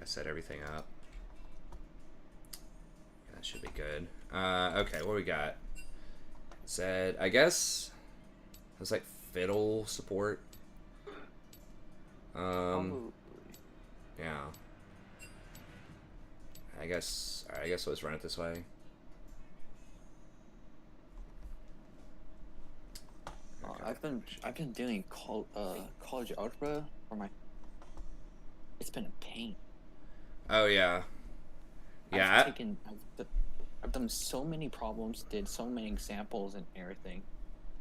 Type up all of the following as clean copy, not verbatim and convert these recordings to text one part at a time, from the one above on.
set everything up. That should be good. Okay, what we got? Said, I guess it's like fiddle support. Yeah. I guess let's run it this way. Okay. I've been doing college algebra for my. It's been a pain. Oh yeah. Yeah. I've done so many problems, did so many examples and everything,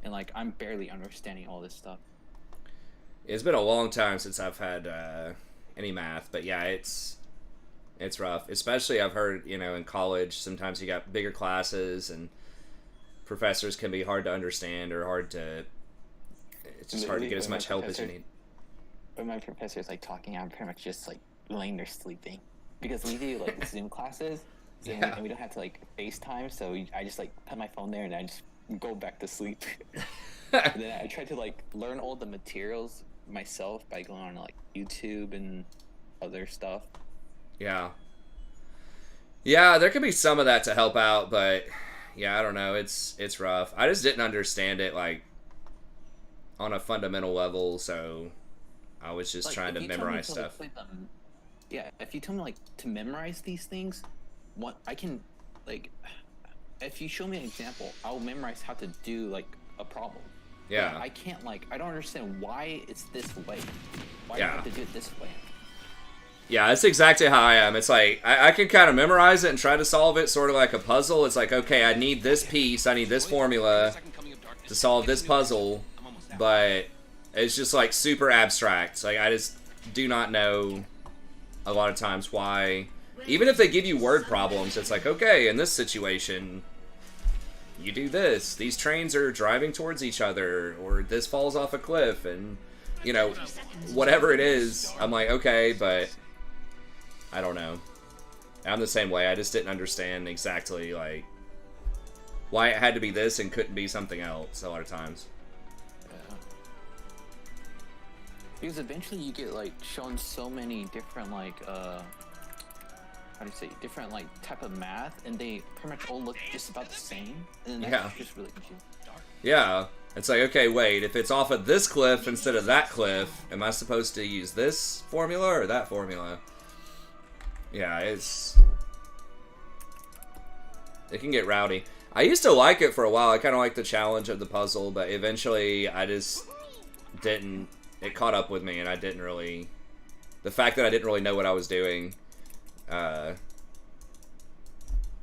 and like I'm barely understanding all this stuff. It's been a long time since I've had any math, but yeah, it's rough. Especially I've heard, you know, in college sometimes you got bigger classes and professors can be hard to understand or hard to. It's just hard to get as much help as you need. When my professor's like talking, I'm pretty much just like laying there sleeping because we do like Zoom classes. Yeah. And we don't have to like FaceTime, so I just like put my phone there and I just go back to sleep. And then I try to like learn all the materials myself by going on like YouTube and other stuff. Yeah. Yeah, there could be some of that to help out, but yeah, I don't know. It's rough. I just didn't understand it like on a fundamental level, so I was just like, trying to memorize stuff. Yeah, if you tell me like to memorize these things, what I can like, if you show me an example, I'll memorize how to do like a problem. Yeah. But I can't like, I don't understand why it's this way. Why do I have to do it this way? Yeah, that's exactly how I am. It's like, I can kind of memorize it and try to solve it sort of like a puzzle. It's like, okay, I need this piece, I need this formula to solve this puzzle, but it's just like super abstract. Like, I just do not know a lot of times why. Even if they give you word problems, it's like, okay, in this situation, you do this. These trains are driving towards each other, or this falls off a cliff, and, you know, whatever it is, I'm like, okay, but I don't know. I'm the same way. I just didn't understand exactly, like, why it had to be this and couldn't be something else a lot of times. Yeah. Because eventually you get, like, shown so many different, like, how do you say, different like type of math, and they pretty much all look just about the same, and then that's just really confusing. Yeah, it's like, okay, wait, if it's off of this cliff instead of that cliff, am I supposed to use this formula or that formula? Yeah, it can get rowdy. I used to like it for a while. I kind of liked the challenge of the puzzle, but eventually I just didn't. It caught up with me, and I didn't really. The fact that I didn't really know what I was doing. Got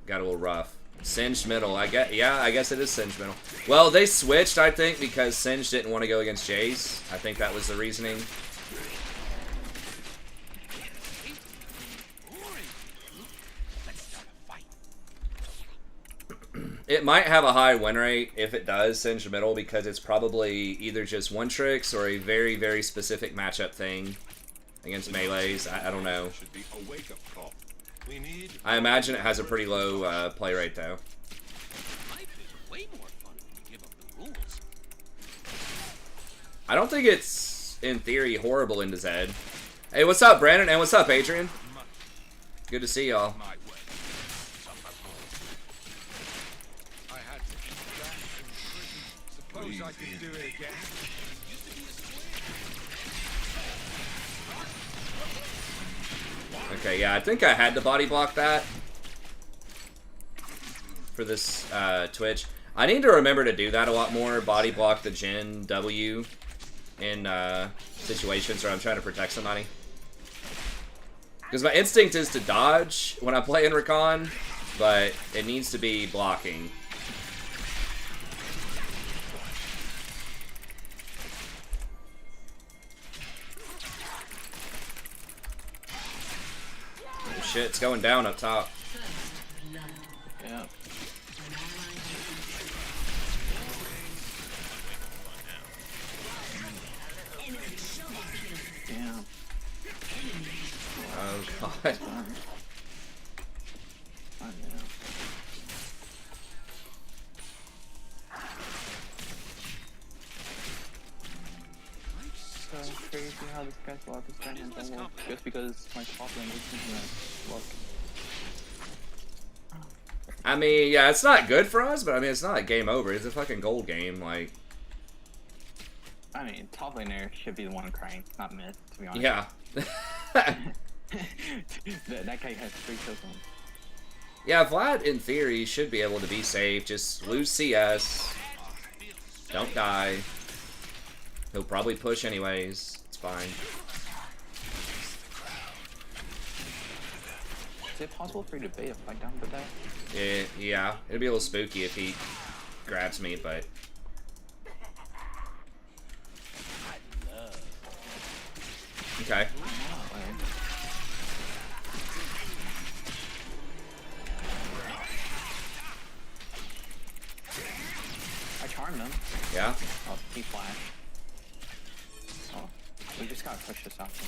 a little rough. Singed middle, I guess it is Singed middle. Well, they switched, I think, because Singed didn't want to go against Jace. I think that was the reasoning. It might have a high win rate if it does Singed middle, because it's probably either just one tricks or a very, very specific matchup thing against melees. I don't know. I imagine it has a pretty low play rate, though. I don't think it's, in theory, horrible into Zed. Hey, what's up, Brandon? And what's up, Adrian? Good to see y'all. Okay, yeah, I think I had to body block that for this Twitch. I need to remember to do that a lot more, body block the Gen W in situations where I'm trying to protect somebody. Because my instinct is to dodge when I play in Rakan, but it needs to be blocking. Shit, it's going down up top. Yeah. Yeah. Oh god. So crazy how this guys will have to stand and double just because my top lane isn't gonna look. I mean, yeah, it's not good for us, but I mean, it's not a game over. It's a fucking gold game, like. I mean, top laner should be the one crying, not mid, to be honest. Yeah. that guy has 3 kills on him. Yeah, Vlad, in theory, should be able to be safe. Just lose CS. Don't die. He'll probably push anyways. It's fine. Is it possible for you to bait a fight down with that? Yeah. It'd be a little spooky if he grabs me, but... Okay. I charmed him. Yeah? Oh, he flashed. Oh, we just gotta push this option.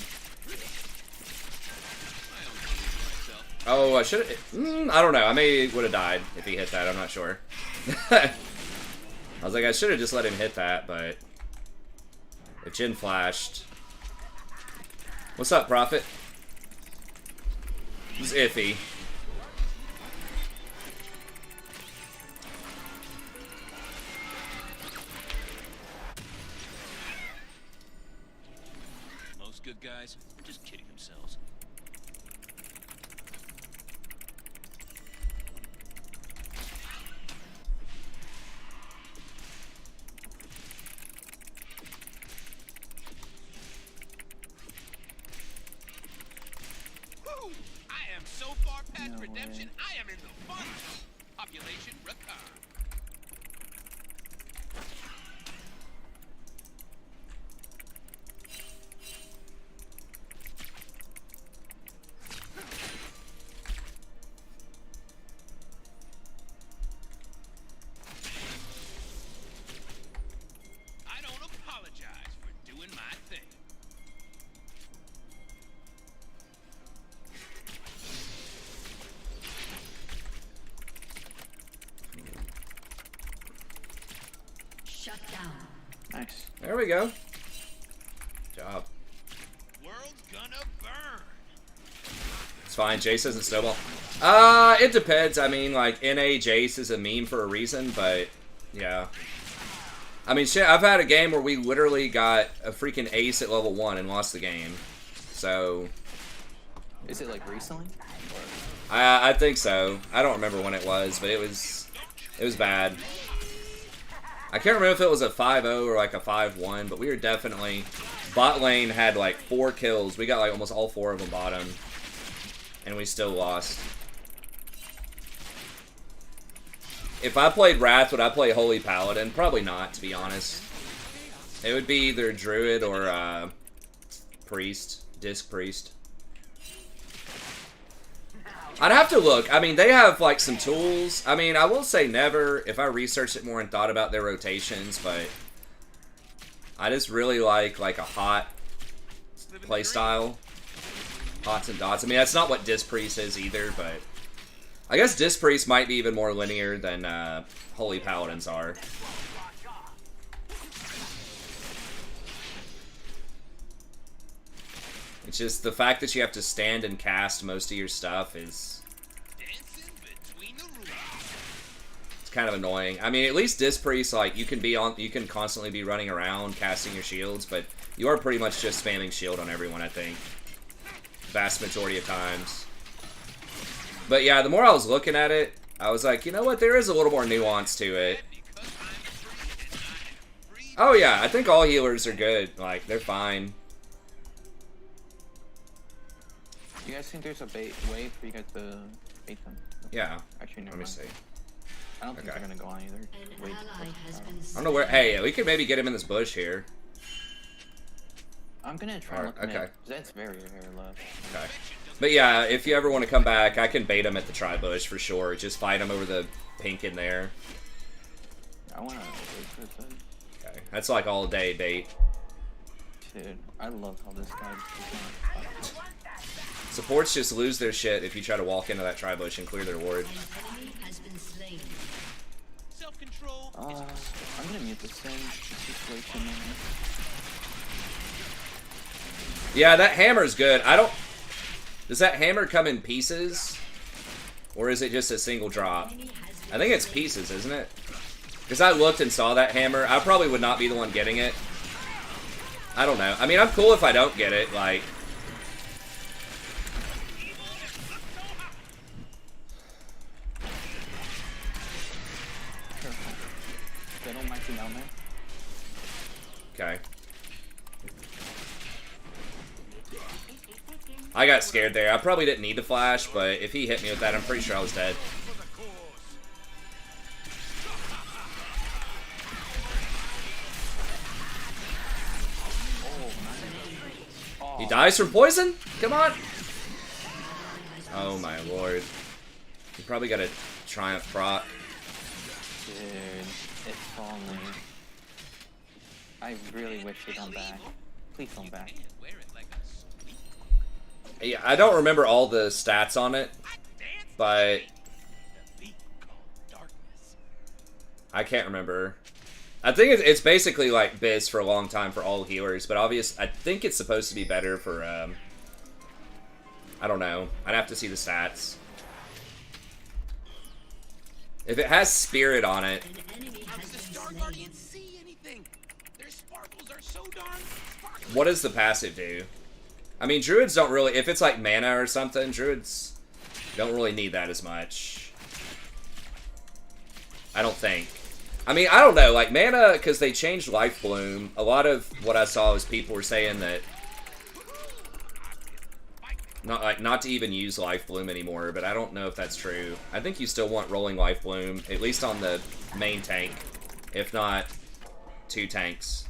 Oh, I should have... I don't know. I may would have died if he hit that. I'm not sure. I was like, I should have just let him hit that, but... If Jin flashed... What's up, Prophet? It's iffy. Most good guys are just kidding themselves. I am so far past redemption, I am in the fun zone. Population Rakan. I don't apologize for doing my thing. Shut down. Nice. There we go. Good job. World's gonna burn. It's fine. Jace doesn't snowball. It depends. I mean, like, NA Jace is a meme for a reason, but, yeah. I mean, shit, I've had a game where we literally got a freaking ace at level 1 and lost the game. So... Is it like recently? Or... I think so. I don't remember when it was, but it was bad. I can't remember if it was a 5-0 or like a 5-1, but we were definitely... Bot lane had like 4 kills. We got like almost all 4 of them bottom. And we still lost. If I played Wrath, would I play Holy Paladin? Probably not, to be honest. It would be either Druid or Priest. Disc Priest. I'd have to look. I mean, they have, like, some tools. I mean, I will say never if I researched it more and thought about their rotations, but I just really like a hot playstyle. Hots and dots. I mean, that's not what Disc Priest is either, but I guess Disc Priest might be even more linear than Holy Paladins are. It's just the fact that you have to stand and cast most of your stuff is... It's kind of annoying. I mean, at least Disc Priest, like, you can constantly be running around casting your shields, but you are pretty much just spamming shield on everyone, I think. Vast majority of times. But yeah, the more I was looking at it, I was like, you know what, there is a little more nuance to it. Oh yeah, I think all healers are good. Like, they're fine. You guys think there's a way for you guys to bait them? Yeah. Actually, never Let me mind. see. I don't think they're gonna go on either. Wait. I don't know where... Hey, we could maybe get him in this bush here. I'm gonna try and look okay. mid. That's very, very low. Okay. But yeah, if you ever want to come back, I can bait him at the tri-bush for sure. Just fight him over the pink in there. I wanna wait for this. Okay. That's like all day bait. Dude, I love how this guy is not... Supports just lose their shit if you try to walk into that tri-bush and clear their ward. Self-control. I'm gonna mute the Sin situation. Yeah, that hammer's good. I don't... Does that hammer come in pieces? Or is it just a single drop? I think it's pieces, isn't it? Because I looked and saw that hammer. I probably would not be the one getting it. I don't know. I mean, I'm cool if I don't get it, like... Okay. I got scared there. I probably didn't need the flash, but if he hit me with that, I'm pretty sure I was dead. He dies from poison? Come on! Oh my lord. You probably got a Triumph proc. Dude, if only. I really wish he'd come back. Please come back. Yeah, I don't remember all the stats on it, but I can't remember. I think it's basically like Biz for a long time for all healers, but I think it's supposed to be better for, I don't know. I'd have to see the stats. If it has Spirit on it. What does the passive do? I mean, druids don't really, if it's like mana or something, druids don't really need that as much. I don't think. I mean, I don't know, like mana, because they changed Life Bloom, a lot of what I saw was people were saying that not to even use Life Bloom anymore, but I don't know if that's true. I think you still want rolling Life Bloom, at least on the main tank, if not 2 tanks.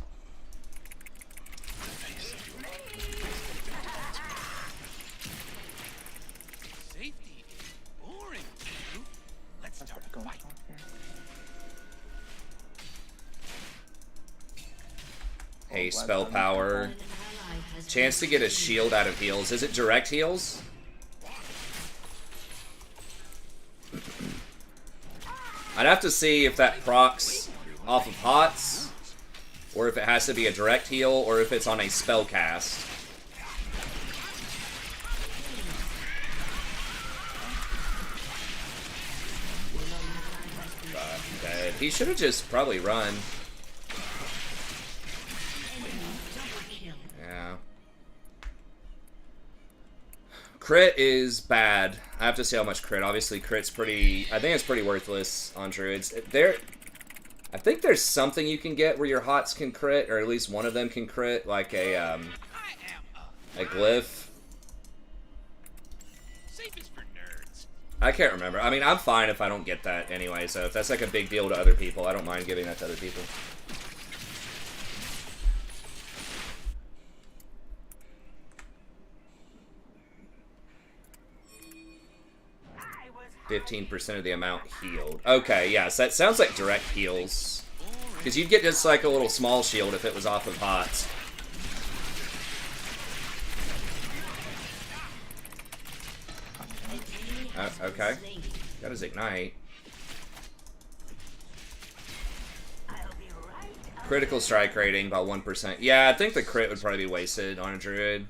Hey, spell power. Chance to get a shield out of heals. Is it direct heals? I'd have to see if that procs off of HOTS, or if it has to be a direct heal, or if it's on a spell cast. Dead. He should have just probably run. Yeah. Crit is bad. I have to see how much crit. Obviously, crit's pretty... I think it's pretty worthless on druids. I think there's something you can get where your HOTS can crit, or at least one of them can crit, like a glyph. I can't remember. I mean, I'm fine if I don't get that anyway, so if that's like a big deal to other people, I don't mind giving that to other people. %15 of the amount healed. Okay, yeah, so that sounds like direct heals. Because you'd get just like a little small shield if it was off of HOTS. Okay. Got his ignite. Critical strike rating by 1%. Yeah, I think the crit would probably be wasted on a druid.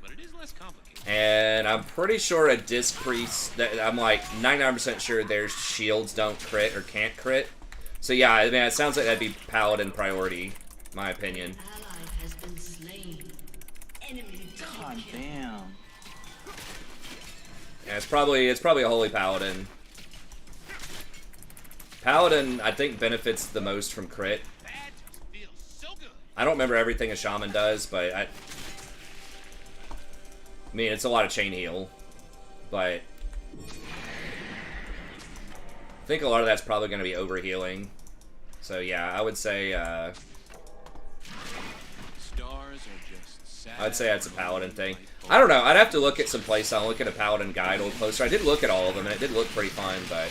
And I'm pretty sure a disc priest, I'm like 99% sure their shields don't crit or can't crit. So yeah, I mean, it sounds like that'd be paladin priority, my opinion. God damn. Yeah, it's probably a holy paladin. Paladin, I think, benefits the most from crit. I don't remember everything a shaman does, but I mean, it's a lot of chain heal, but I think a lot of that's probably going to be overhealing. So yeah, I would say I'd say that's a paladin thing. I don't know. I'd have to look at some playstyle, look at a paladin guide a little closer. I did look at all of them, and it did look pretty fun, but...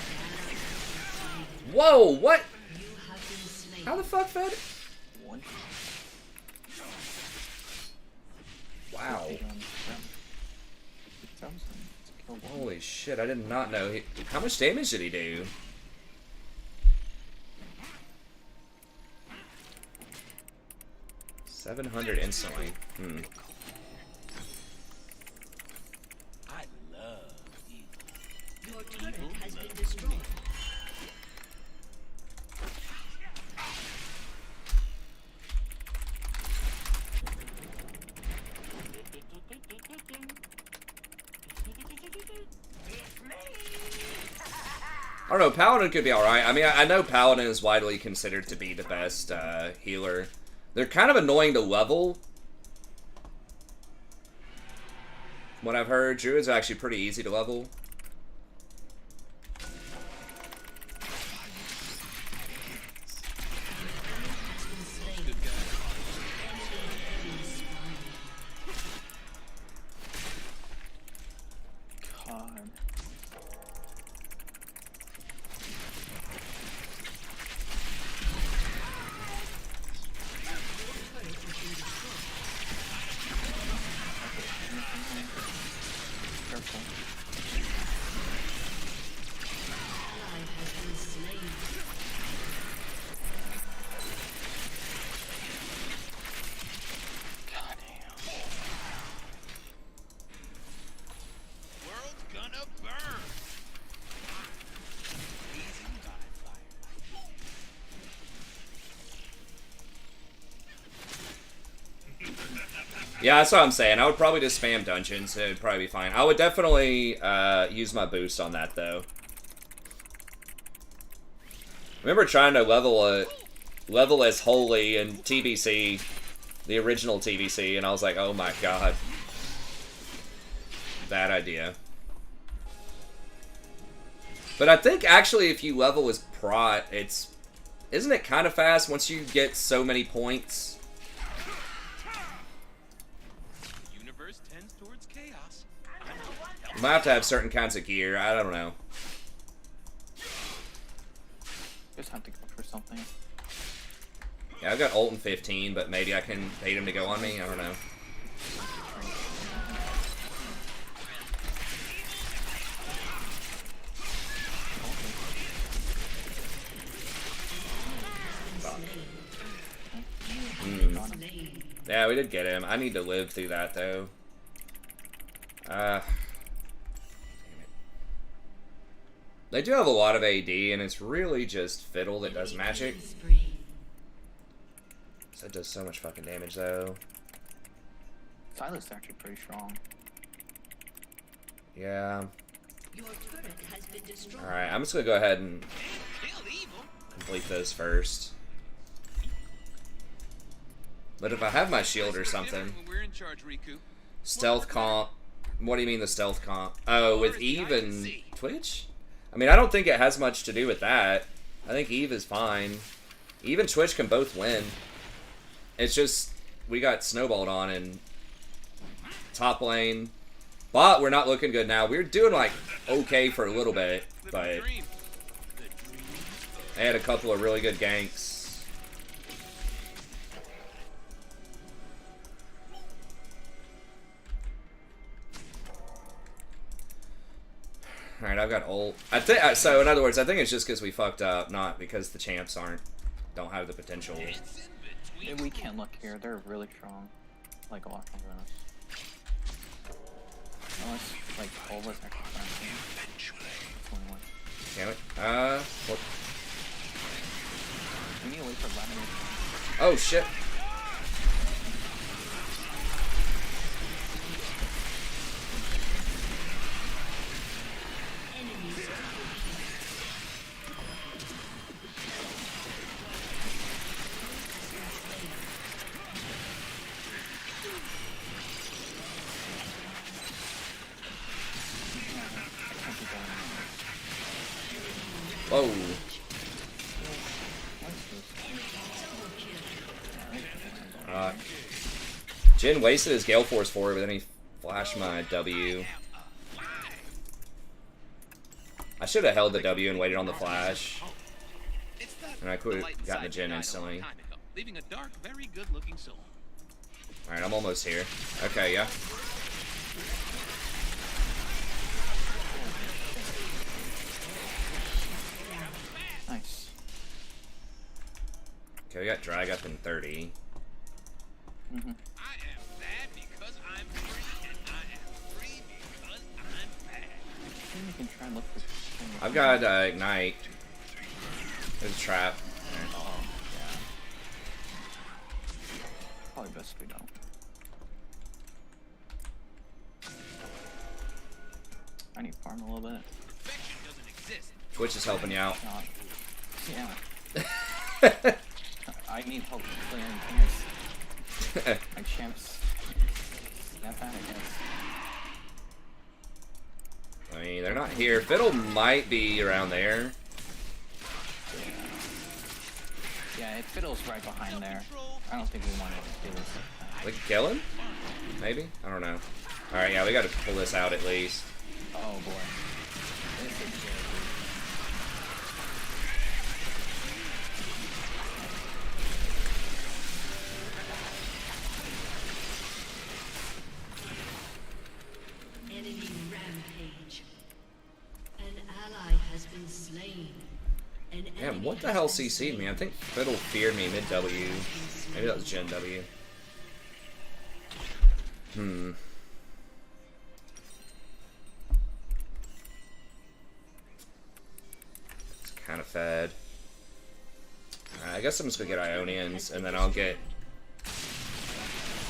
Whoa, what? How the fuck, Fed? Wow. Holy shit, I did not know. How much damage did he do? $700 instantly. I don't know, Paladin could be alright. I mean, I know Paladin is widely considered to be the best healer. They're kind of annoying to level. What I've heard, Druids are actually pretty easy to level. Yeah, that's what I'm saying. I would probably just spam dungeons. It would probably be fine. I would definitely use my boost on that, though. I remember trying to level as holy in TBC, the original TBC, and I was like, oh my god. Bad idea. But I think, actually, if you level as Prot, isn't it kind of fast once you get so many points? You might have to have certain kinds of gear. I don't know. Just have to go for something. Yeah, I've got ult in 15, but maybe I can bait him to go on me. I don't know. Yeah, we did get him. I need to live through that, though. Damn it. They do have a lot of AD, and it's really just Fiddle that does magic. So it does so much fucking damage, though. Silas is actually pretty strong. Yeah. Your turret has been destroyed. Alright, I'm just gonna go ahead and complete those first. But if I have my shield or something... Stealth comp... What do you mean the stealth comp? Oh, with Eve and Twitch? I mean, I don't think it has much to do with that. I think Eve is fine. Eve and Twitch can both win. It's just, we got snowballed on in top lane. Bot, we're not looking good now. We're doing, like, okay for a little bit, but they had a couple of really good ganks. Alright, I've got ult. I think so. In other words, I think it's just because we fucked up, not because the champs don't have the potential. Yeah, we can't look here. They're really strong, like a lot stronger than us. Unless like all of us actually trying to. Damn it. What? We need to wait for Lemon. Oh shit. Whoa. Jin wasted his Gale Force for it, but then he flashed my W. I should have held the W and waited on the flash. And I could have gotten the Jin instantly. Alright, I'm almost here. Okay, yeah. Nice. Okay, we got drag up in 30. Mm-hmm. I am bad because I'm free, and I am free because I'm bad. I think we can try and look for. I've got Ignite. There's a trap. Oh, yeah. Probably best we don't. I need to farm a little bit. Perfection doesn't exist. Twitch is helping you out. Yeah. I need help clearing camps. My champs. That bad, I guess. I mean, they're not here. Fiddle might be around there. Yeah, Fiddle's right behind there. I don't think we want to do this. We can kill him? Maybe? I don't know. Alright, yeah, we gotta pull this out at least. Oh boy. This is good. Enemy rampage. An ally has been slain. Damn, what the hell CC'd me? I think Fiddle feared me mid-W. Maybe that was Gen W. It's kind of fed. I guess I'm just gonna get Ionians, and then I'll get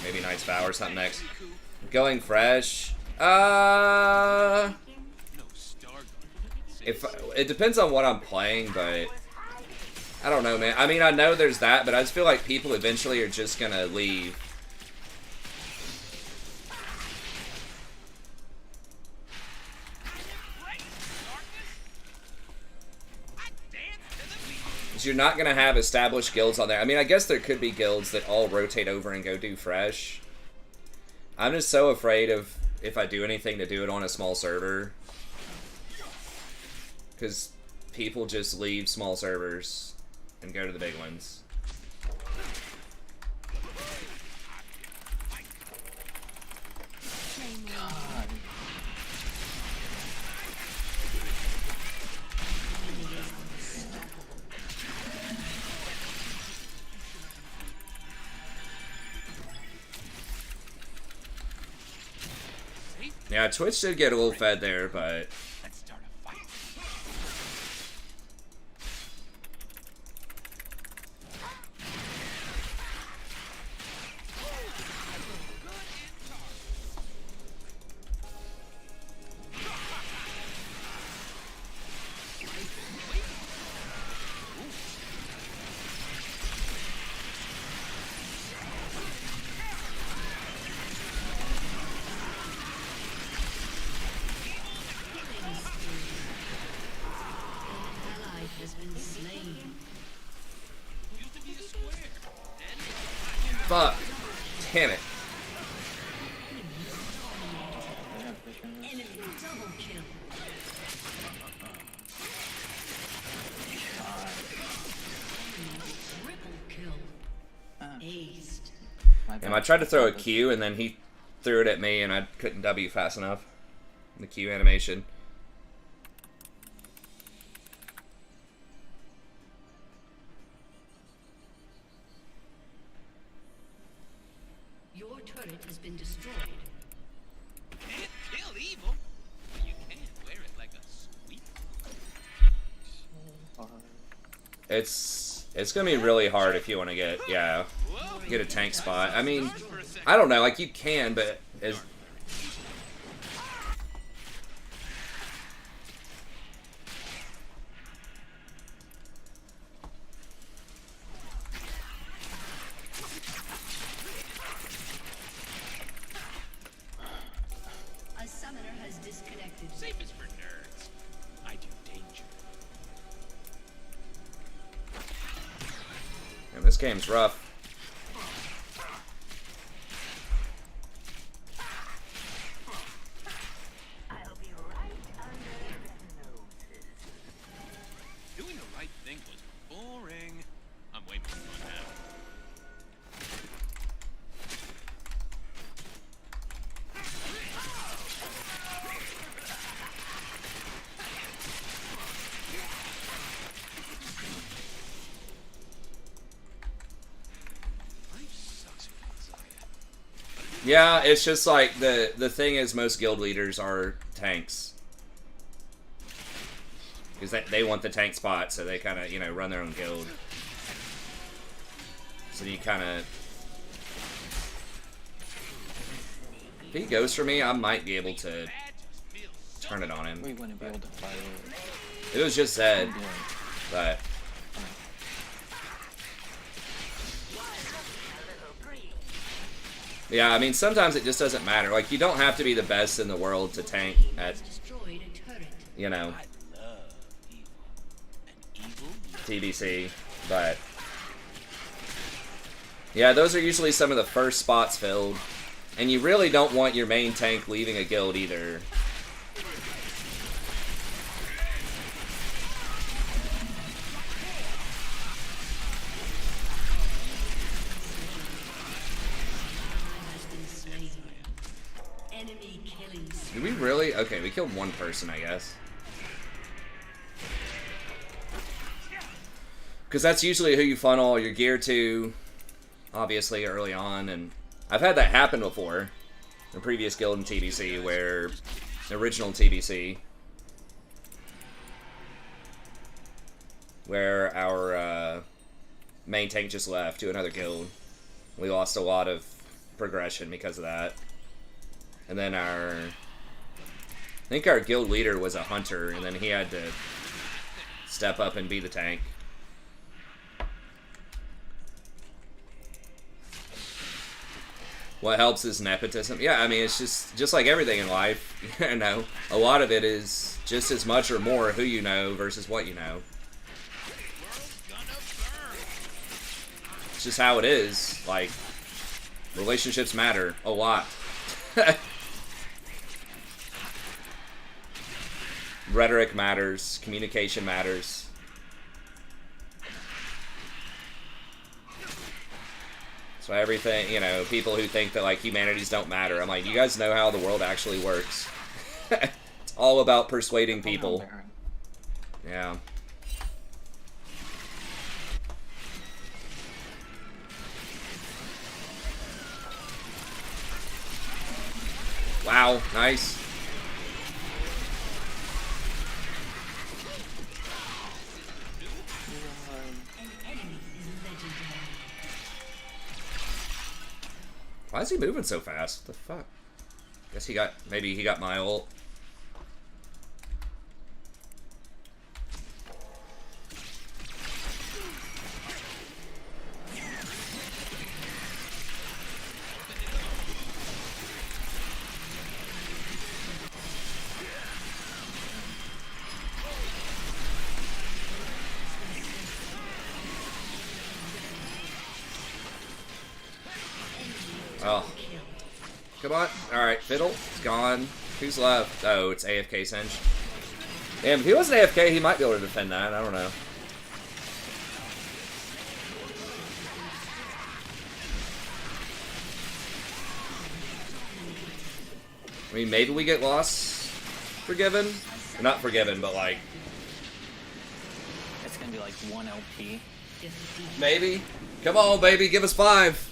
maybe Knight's Vow or something next. Going fresh. If it depends on what I'm playing, but I don't know, man. I mean, I know there's that, but I just feel like people eventually are just gonna leave. Because you're not gonna have established guilds on there. I mean, I guess there could be guilds that all rotate over and go do fresh. I'm just so afraid of if I do anything to do it on a small server. Because people just leave small servers and go to the big ones. God. Yeah, Twitch did get a little fed there, but Let's start a fight. fuck. Damn it. Enemy double kill. Triple kill. Aced. I tried to throw a Q and then he threw it at me and I couldn't W fast enough. The Q animation. Your turret has been destroyed. Can't kill evil. You can wear it like a sweep. It's gonna be really hard if you want to get get a tank spot. I mean, I don't know, like you can, but as A summoner has disconnected. Safe is for nerds. I do danger. and this game's rough. Doing the right thing was boring. I'm way more fun now. Life sucks with Isaiah. Yeah, it's just like the thing is most guild leaders are tanks. Because they want the tank spot, so they kind of, you know, run their own guild. So you kind of... If he goes for me, I might be able to Bad just feels so turn it on We him. wouldn't be able to fight it. It was just Zed, but yeah, I mean, sometimes it just doesn't matter. Like, you don't have to be the best in the world to tank at, you know, TBC, but yeah, those are usually some of the first spots filled, and you really don't want your main tank leaving a guild either. Did we really? Okay, we killed one person, I guess. Because that's usually who you funnel all your gear to, obviously, early on. And I've had that happen before in previous guild in TBC, where, original TBC, where our main tank just left to another guild. We lost a lot of progression because of that. And then I think our guild leader was a hunter, and then he had to step up and be the tank. What helps is nepotism. Yeah, I mean, it's just like everything in life. You know, a lot of it is just as much or more who you know versus what you know. It's just how it is. Like, relationships matter a lot. Rhetoric matters, communication matters. So everything, you know, people who think that, like, humanities don't matter, I'm like, you guys know how the world actually works. It's all about persuading people. Yeah. Wow, nice. Why is he moving so fast? What the fuck? Guess he got, maybe he got my ult. Oh. Come on. Alright, Fiddle. It's gone. Who's left? Oh, it's AFK Singe. Damn, if he wasn't AFK, he might be able to defend that. I don't know. I mean, maybe we get lost forgiven? Or not forgiven, but like... It's gonna be like 1 LP. Maybe. Come on, baby, give us 5.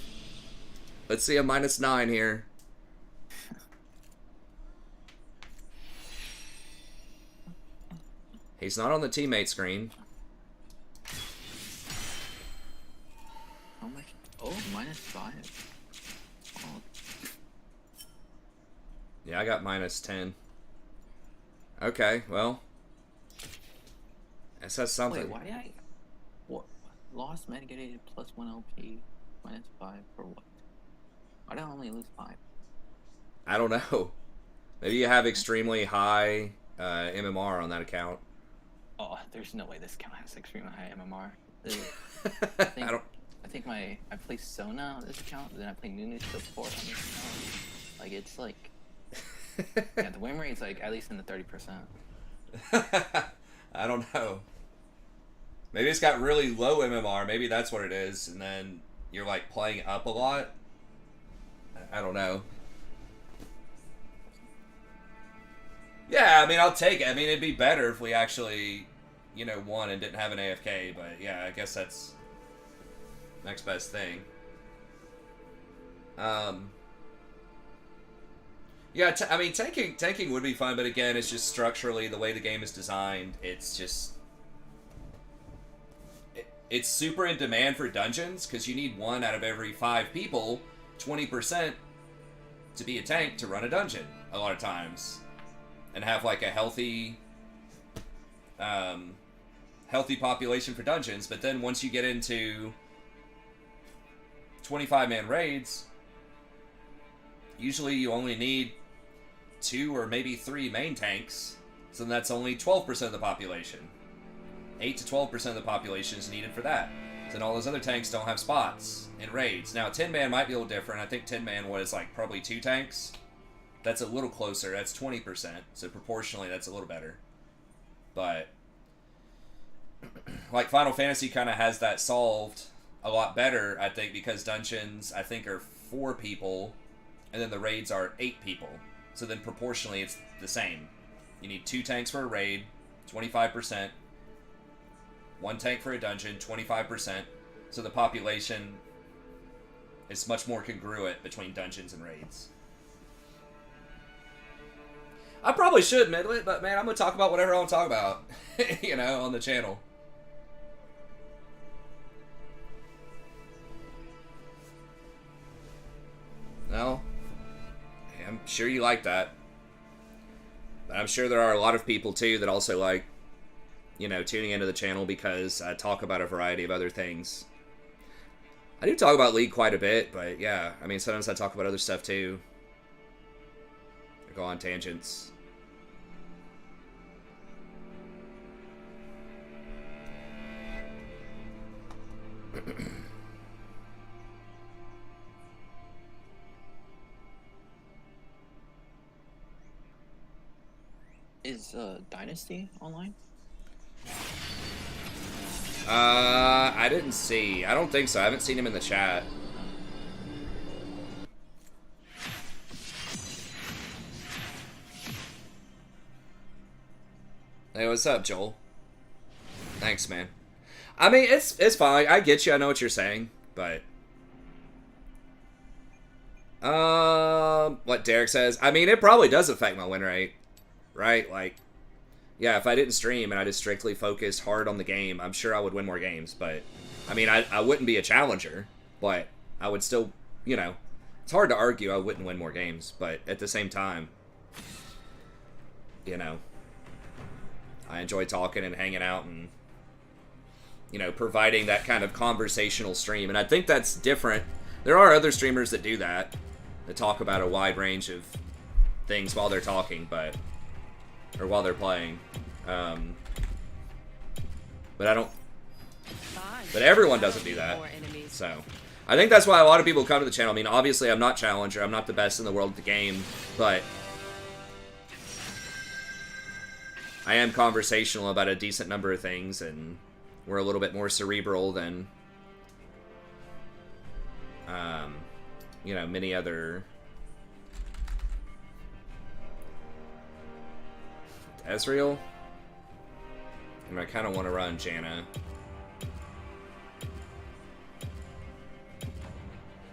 Let's see a -9 here. He's not on the teammate screen. How much? Oh, -5. Oh. Yeah, I got -10. Okay, well. That says something. Wait, why did I... What? Lost mitigated plus 1 LP, -5 for what? Why did I only lose 5? I don't know. Maybe you have extremely high MMR on that account. Oh, there's no way this account has extremely high MMR. I think I play Sona on this account, then I play Nunu support on this account. Like, it's like... yeah, the win rate's like at least in the 30%. I don't know. Maybe it's got really low MMR. Maybe that's what it is. And then you're like playing up a lot. I don't know. Yeah, I mean, I'll take it. I mean, it'd be better if we actually, you know, won and didn't have an AFK. But yeah, I guess that's next best thing. Yeah, I mean, tanking would be fun, but again, it's just structurally the way the game is designed. It's just it's super in demand for dungeons because you need 1 out of every 5 people, 20%, to be a tank to run a dungeon a lot of times, and have like a healthy healthy population for dungeons, but then once you get into 25-man raids, usually you only need 2 or maybe 3 main tanks, so that's only 12% of the population. 8 to 12% of the population is needed for that. Then all those other tanks don't have spots in raids. Now 10-man might be a little different. I think 10-man was like probably 2 tanks. That's a little closer. That's 20%, so proportionally that's a little better. But like Final Fantasy kind of has that solved a lot better, I think, because dungeons, I think, are 4 people, and then the raids are 8 people. So then proportionally it's the same. You need 2 tanks for a raid, 25%. 1 tank for a dungeon, 25%. So the population is much more congruent between dungeons and raids. I probably should admit it, but man, I'm going to talk about whatever I want to talk about, you know, on the channel. No, I'm sure you like that. But I'm sure there are a lot of people, too, that also like, you know, tuning into the channel because I talk about a variety of other things. I do talk about League quite a bit, but yeah, I mean, sometimes I talk about other stuff, too. I go on tangents. Is Dynasty online? I didn't see. I don't think so. I haven't seen him in the chat. Hey, what's up, Joel? Thanks, man. I mean, it's fine. I get you. I know what you're saying, but what Derek says. I mean, it probably does affect my win rate, right? Like, yeah, if I didn't stream and I just strictly focused hard on the game, I'm sure I would win more games. But I mean, I wouldn't be a challenger, but I would still, you know, it's hard to argue I wouldn't win more games. But at the same time, you know, I enjoy talking and hanging out and, you know, providing that kind of conversational stream. And I think that's different. There are other streamers that do that talk about a wide range of things while they're talking, or while they're playing. But I don't, but everyone doesn't do that. So I think that's why a lot of people come to the channel. I mean, obviously I'm not challenger. I'm not the best in the world at the game, but I am conversational about a decent number of things, and we're a little bit more cerebral than, you know, many other Ezreal. And I kind of want to run Janna.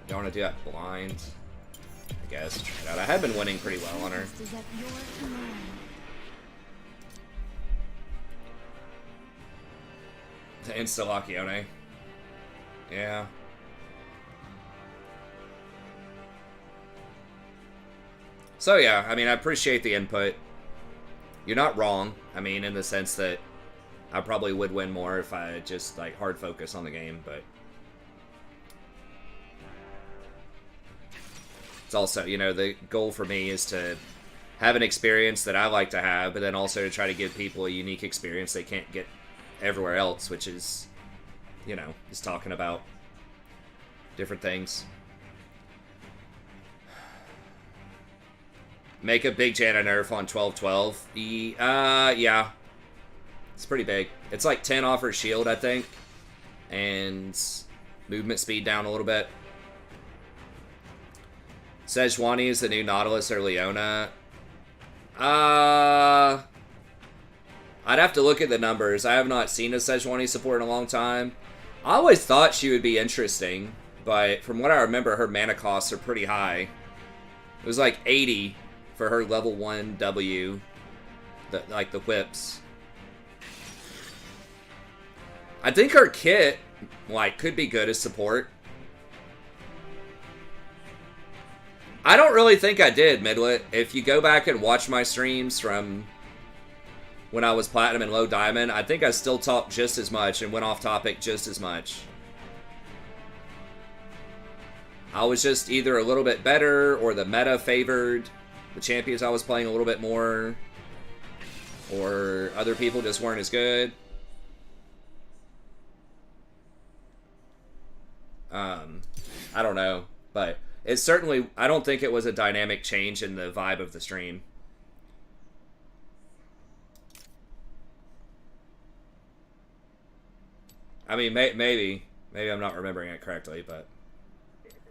Don't want to do that blind, I guess. Try it out. I have been winning pretty well on her. To insta-Lacione. Yeah. So yeah, I mean, I appreciate the input. You're not wrong. I mean, in the sense that I probably would win more if I just, like, hard focus on the game, but it's also, you know, the goal for me is to have an experience that I like to have, but then also to try to give people a unique experience they can't get everywhere else, which is, you know, just talking about different things. Make a big Janna nerf on 12-12. Yeah. It's pretty big. It's like 10 off her shield, I think. And movement speed down a little bit. Sejuani is the new Nautilus or Leona. I'd have to look at the numbers. I have not seen a Sejuani support in a long time. I always thought she would be interesting, but from what I remember, her mana costs are pretty high. It was like 80 for her level 1 W, like the whips. I think her kit, like, could be good as support. I don't really think I did, Midlet. If you go back and watch my streams from when I was platinum and low diamond, I think I still talked just as much and went off topic just as much. I was just either a little bit better or the meta favored the champions I was playing a little bit more, or other people just weren't as good. I don't know, but it's certainly, I don't think it was a dynamic change in the vibe of the stream. I mean, maybe I'm not remembering it correctly, but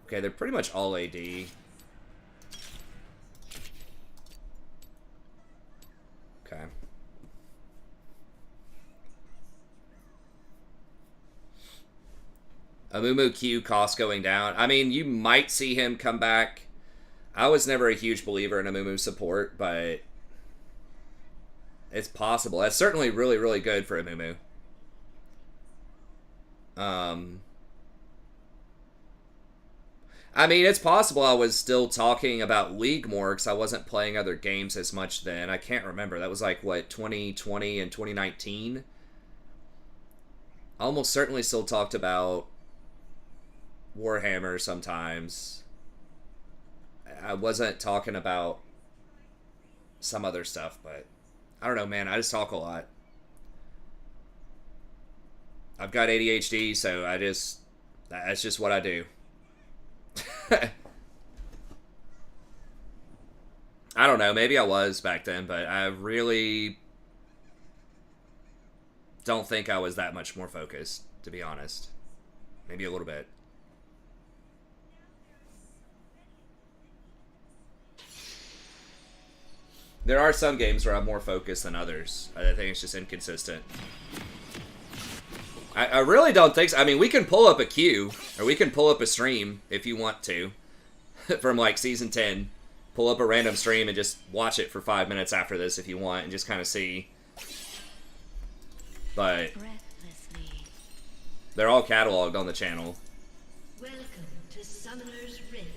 okay, they're pretty much all AD. Okay. Amumu Q cost going down. I mean, you might see him come back. I was never a huge believer in Amumu support, but it's possible. That's certainly really, really good for Amumu. I mean, it's possible I was still talking about League more because I wasn't playing other games as much then. I can't remember. That was like, what, 2020 and 2019? I almost certainly still talked about Warhammer sometimes. I wasn't talking about some other stuff, but I don't know, man. I just talk a lot. I've got ADHD, so that's just what I do. I don't know, maybe I was back then, but I really don't think I was that much more focused, to be honest. Maybe a little bit. There are some games where I'm more focused than others. I think it's just inconsistent. I really don't think so. I mean, we can pull up a queue, or we can pull up a stream if you want to, from like Season 10. Pull up a random stream and just watch it for 5 minutes after this if you want, and just kind of see. But they're all cataloged on the channel. Welcome to Summoner's Rift.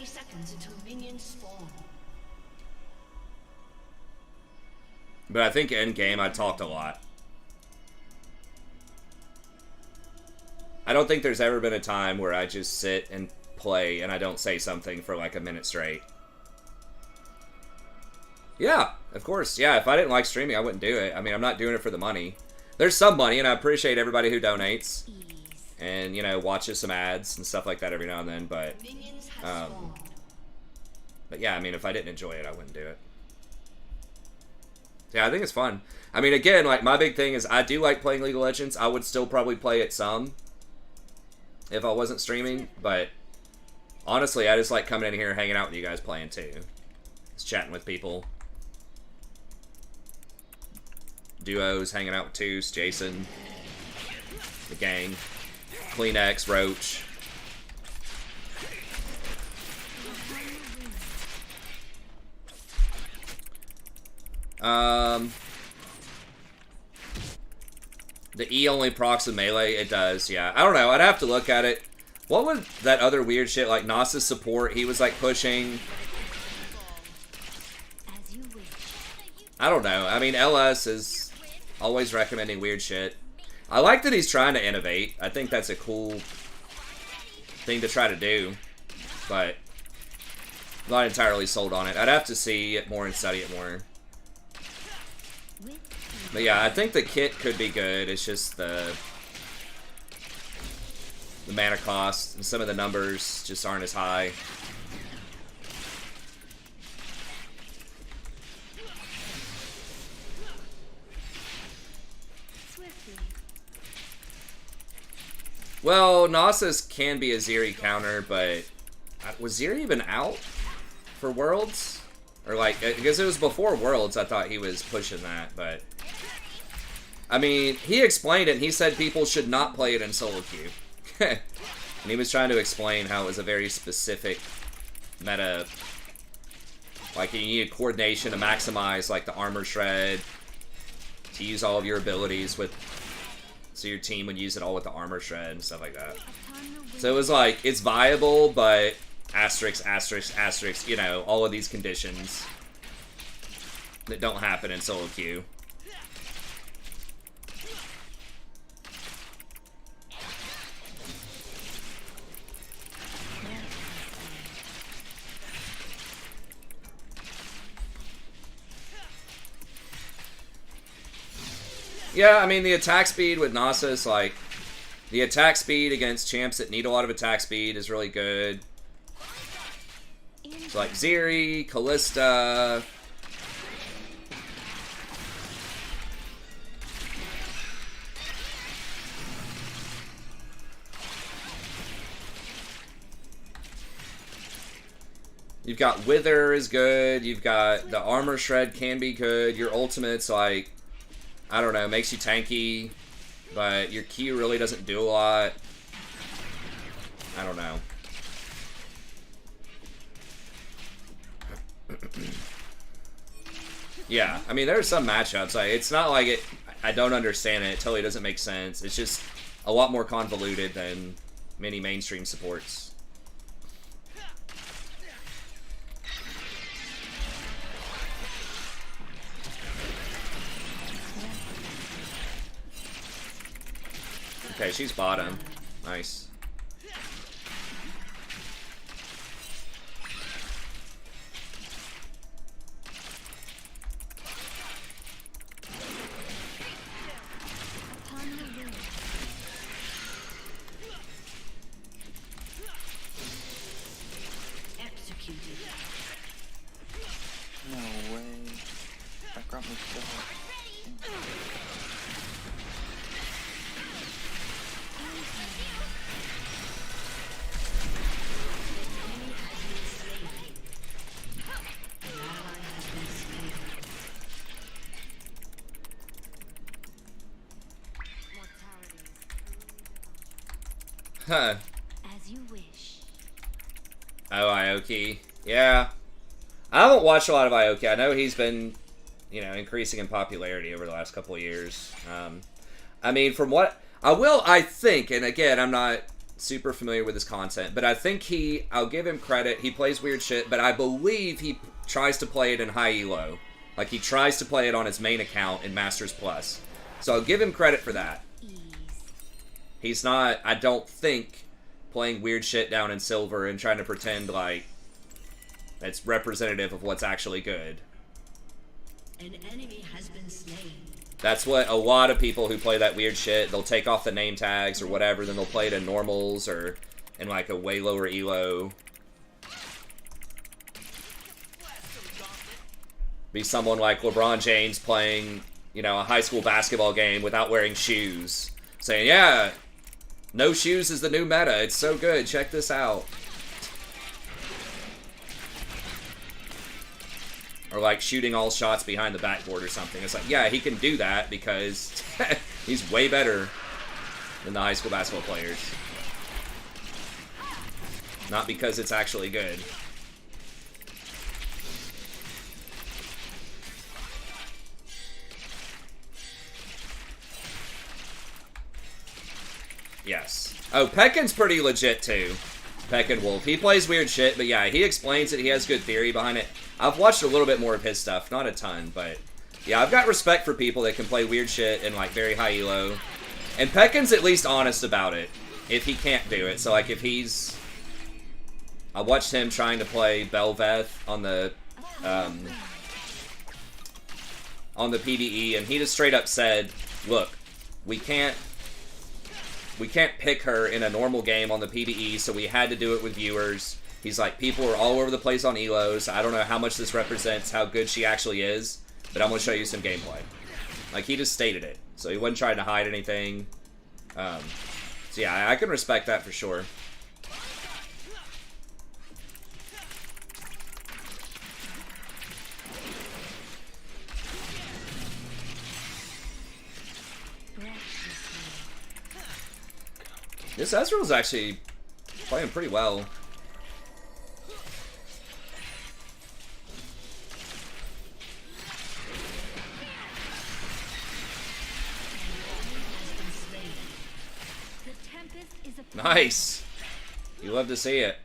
Seconds until minions spawn. But I think in game I talked a lot. I don't think there's ever been a time where I just sit and play and I don't say something for like a minute straight. Yeah, of course. Yeah, if I didn't like streaming, I wouldn't do it. I mean, I'm not doing it for the money. There's some money, and I appreciate everybody who donates and, you know, watches some ads and stuff like that every now and then, but yeah, I mean, if I didn't enjoy it, I wouldn't do it. Yeah, I think it's fun. I mean, again, like, my big thing is I do like playing League of Legends. I would still probably play it some if I wasn't streaming, but honestly, I just like coming in here and hanging out with you guys playing too. Just chatting with people. Duos, hanging out with Toos, Jason, the gang, Kleenex, Roach. The E only procs the melee, it does, yeah. I don't know, I'd have to look at it. What was that other weird shit, like Nasus support, he was like pushing? I don't know, I mean LS is always recommending weird shit. I like that he's trying to innovate. I think that's a cool thing to try to do, but I'm not entirely sold on it. I'd have to see it more and study it more. But yeah, I think the kit could be good. It's just the mana cost and some of the numbers just aren't as high. Well, Nasus can be a Zeri counter, but was Zeri even out for Worlds? Or like, because it was before Worlds, I thought he was pushing that, but I mean, he explained it, and he said people should not play it in solo queue. And he was trying to explain how it was a very specific meta. Like, you needed coordination to maximize, like, the armor shred, to use all of your abilities with, so your team would use it all with the armor shred and stuff like that. So it was like, it's viable, but asterisk, asterisk, asterisk, you know, all of these conditions that don't happen in solo queue. Yeah, I mean, the attack speed with Nasa is like, the attack speed against champs that need a lot of attack speed is really good. So like Zeri, Callista. You've got Wither is good. You've got the Armor Shred can be good. Your ultimate's like, I don't know, makes you tanky, but your Q really doesn't do a lot. I don't know. Yeah, I mean, there are some matchups. Like, it's not like it. I don't understand it. It totally doesn't make sense. It's just a lot more convoluted than many mainstream supports. Okay, she's bottom. Nice. No way. That got me so hard. Huh. As you wish. Oh, Aoki. Yeah. I haven't watched a lot of Aoki. I know he's been, you know, increasing in popularity over the last couple of years. I mean, from what... I think, and again, I'm not super familiar with his content, but I think I'll give him credit, he plays weird shit, but I believe he tries to play it in High-ELO. Like, he tries to play it on his main account in Masters Plus. So I'll give him credit for that. He's not, I don't think, playing weird shit down in silver and trying to pretend like it's representative of what's actually good. An enemy has been slain. That's what a lot of people who play that weird shit, they'll take off the name tags or whatever, then they'll play it in normals or in like a way lower elo. Be someone like LeBron James playing, you know, a high school basketball game without wearing shoes. Saying, yeah, no shoes is the new meta. It's so good. Check this out. Or like shooting all shots behind the backboard or something. It's like, yeah, he can do that because he's way better than the high school basketball players. Not because it's actually good. Yes. Oh, Pekkin's pretty legit too. Pekkin Wolf. He plays weird shit, but yeah, he explains it. He has good theory behind it. I've watched a little bit more of his stuff. Not a ton, but yeah, I've got respect for people that can play weird shit in like very high elo. And Pekkin's at least honest about it if he can't do it. So like if he's... I watched him trying to play Belveth on the PvE, and he just straight up said, look, we can't pick her in a normal game on the PvE, so we had to do it with viewers. He's like, people are all over the place on elos. I don't know how much this represents how good she actually is, but I'm going to show you some gameplay. Like, he just stated it. So he wasn't trying to hide anything. So yeah, I can respect that for sure. This Ezreal's actually playing pretty well. Nice. You love to see it.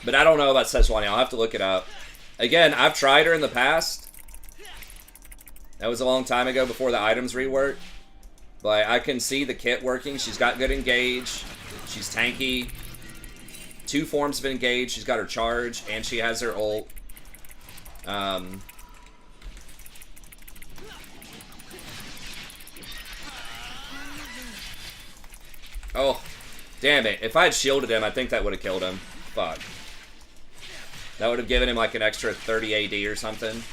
But I don't know about Szechuani. I'll have to look it up. Again, I've tried her in the past. That was a long time ago before the items reworked. But I can see the kit working. She's got good engage. She's tanky. 2 forms of engage. She's got her charge. And she has her ult. Oh, damn it. If I had shielded him, I think that would have killed him. Fuck. That would have given him like an extra 30 AD or something.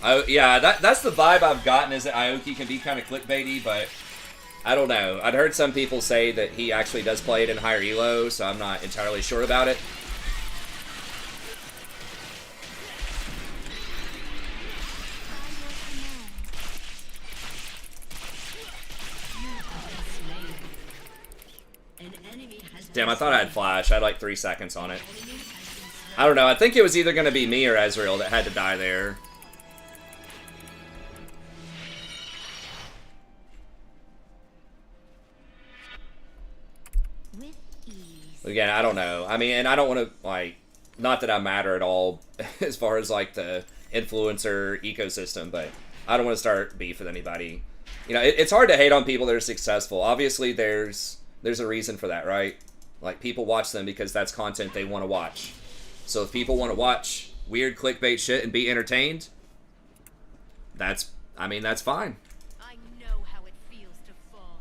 Oh, yeah, that's the vibe I've gotten, is that Aoki can be kind of clickbaity, but I don't know. I'd heard some people say that he actually does play it in higher elo, so I'm not entirely sure about it. Damn, I thought I had flash. I had like 3 seconds on it. I don't know. I think it was either going to be me or Ezreal that had to die there. Again, I don't know. I mean, and I don't want to, like, not that I matter at all as far as, like, the influencer ecosystem, but I don't want to start beef with anybody. You know, it's hard to hate on people that are successful. Obviously, there's a reason for that, right? Like, people watch them because that's content they want to watch. So if people want to watch weird clickbait shit and be entertained, I mean, that's fine. I know how it feels to fall.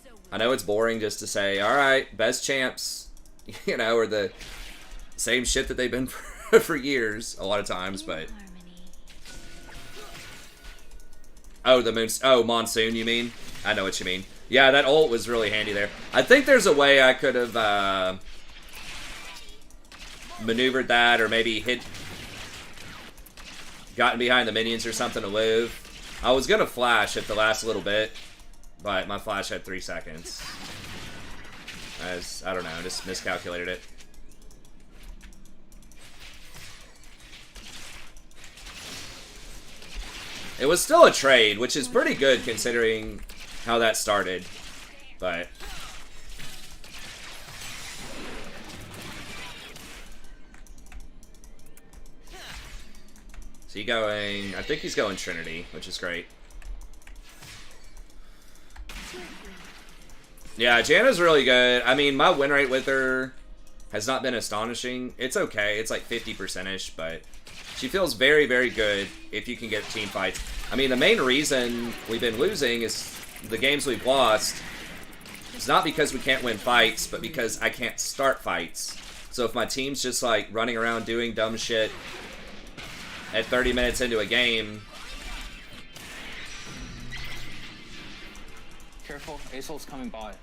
So I know it's boring just to say, all right, best champs, you know, or the same shit that they've been for years, a lot of times, but... Oh, Monsoon, you mean? I know what you mean. Yeah, that ult was really handy there. I think there's a way I could have maneuvered that, or maybe gotten behind the minions or something to live. I was gonna flash at the last little bit, but my flash had 3 seconds. I don't know, just miscalculated it. It was still a trade, which is pretty good considering how that started, but... Is he going... I think he's going Trinity, which is great. Yeah, Janna's really good. I mean, my win rate with her has not been astonishing. It's okay. It's like 50%-ish, but she feels very, very good if you can get team fights. I mean, the main reason we've been losing is the games we've lost. It's not because we can't win fights, but because I can't start fights. So if my team's just like running around doing dumb shit at 30 minutes into a game... Careful, Asol's coming bot.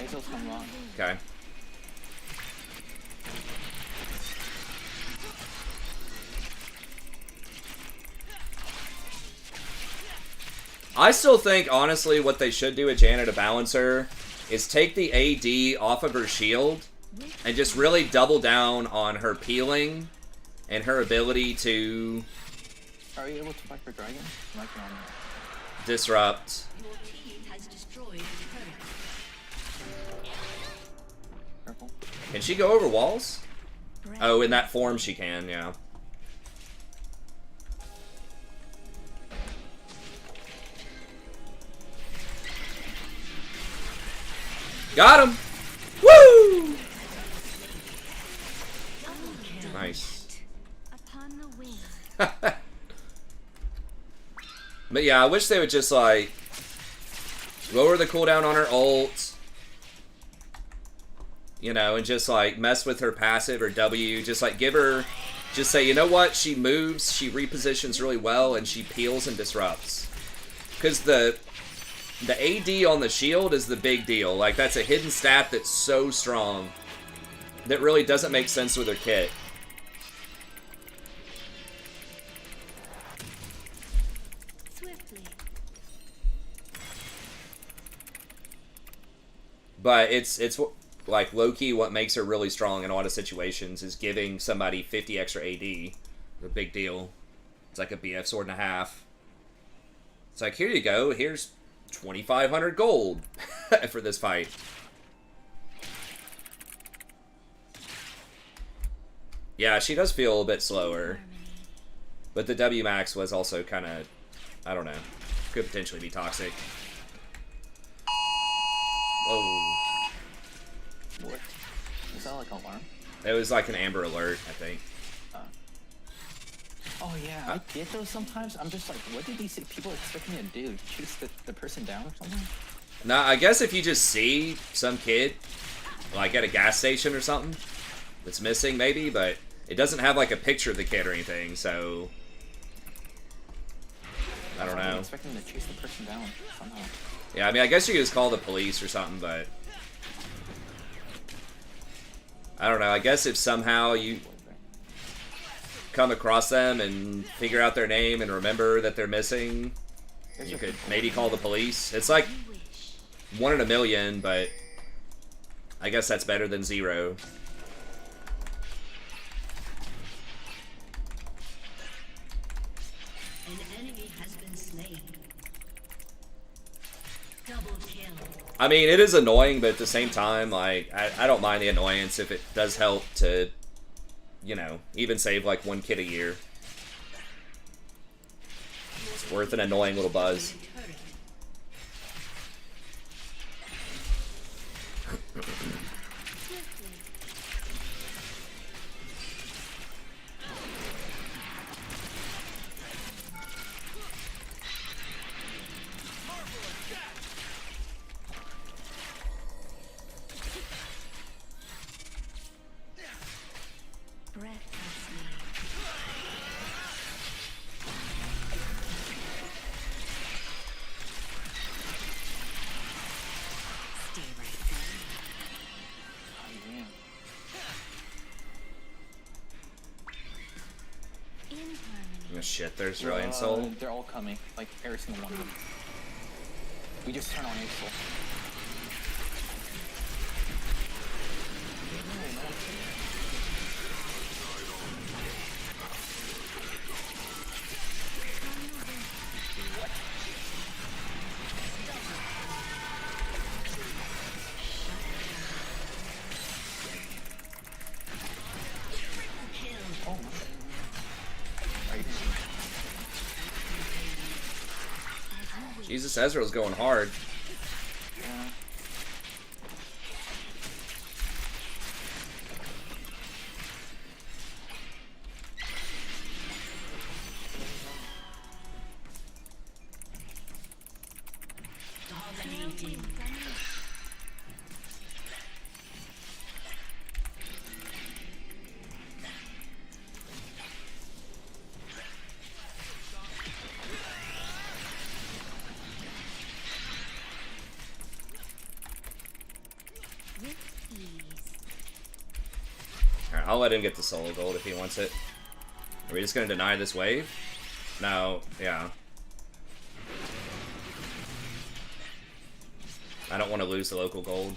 Asol's coming bot. Okay. I still think, honestly, what they should do with Janna to balance her is take the AD off of her shield and just really double down on her peeling and her ability to... Are you able to fight for dragon? Disrupt. Your team has destroyed the turret. Careful. Can she go over walls? Oh, in that form she can, yeah. Got him! Woo! Nice. Upon the wing. But yeah, I wish they would just like lower the cooldown on her ult, you know, and just like mess with her passive or W. Just like give her, just say, you know what, she moves, she repositions really well, and she peels and disrupts. Because the AD on the shield is the big deal. Like, that's a hidden stat that's so strong that really doesn't make sense with her kit. But it's like low-key what makes her really strong in a lot of situations is giving somebody 50 extra AD. A big deal. It's like a BF sword and a half. It's like, here you go, here's 2,500 gold for this fight. Yeah, she does feel a bit slower. But the W max was also kind of, I don't know, could potentially be toxic. Whoa. What? Was that like an alarm? It was like an Amber Alert, I think. Oh yeah, I get those sometimes. I'm just like, what did these people expect me to do? Chase the person down or something? Nah, I guess if you just see some kid, like at a gas station or something, that's missing maybe, but it doesn't have like a picture of the kid or anything, so... I don't know. I'm expecting to chase the person down somehow. Yeah, I mean, I guess you could just call the police or something, but... I don't know, I guess if somehow you come across them and figure out their name and remember that they're missing, you could maybe call the police. It's like 1 in a million, but I guess that's better than 0. An enemy has been slain. Double kill. I mean, it is annoying, but at the same time, like, I don't mind the annoyance if it does help to, you know, even save like 1 kid a year. It's worth an annoying little buzz. Oh, shit, there's Brilliant Soul. They're all coming, like every single one of them. We just turn on Soul. Jesus, Ezreal's going hard. Yeah. Dominating. Alright, I'll let him get the solo gold if he wants it. Are we just gonna deny this wave? No, yeah. I don't want to lose the local gold.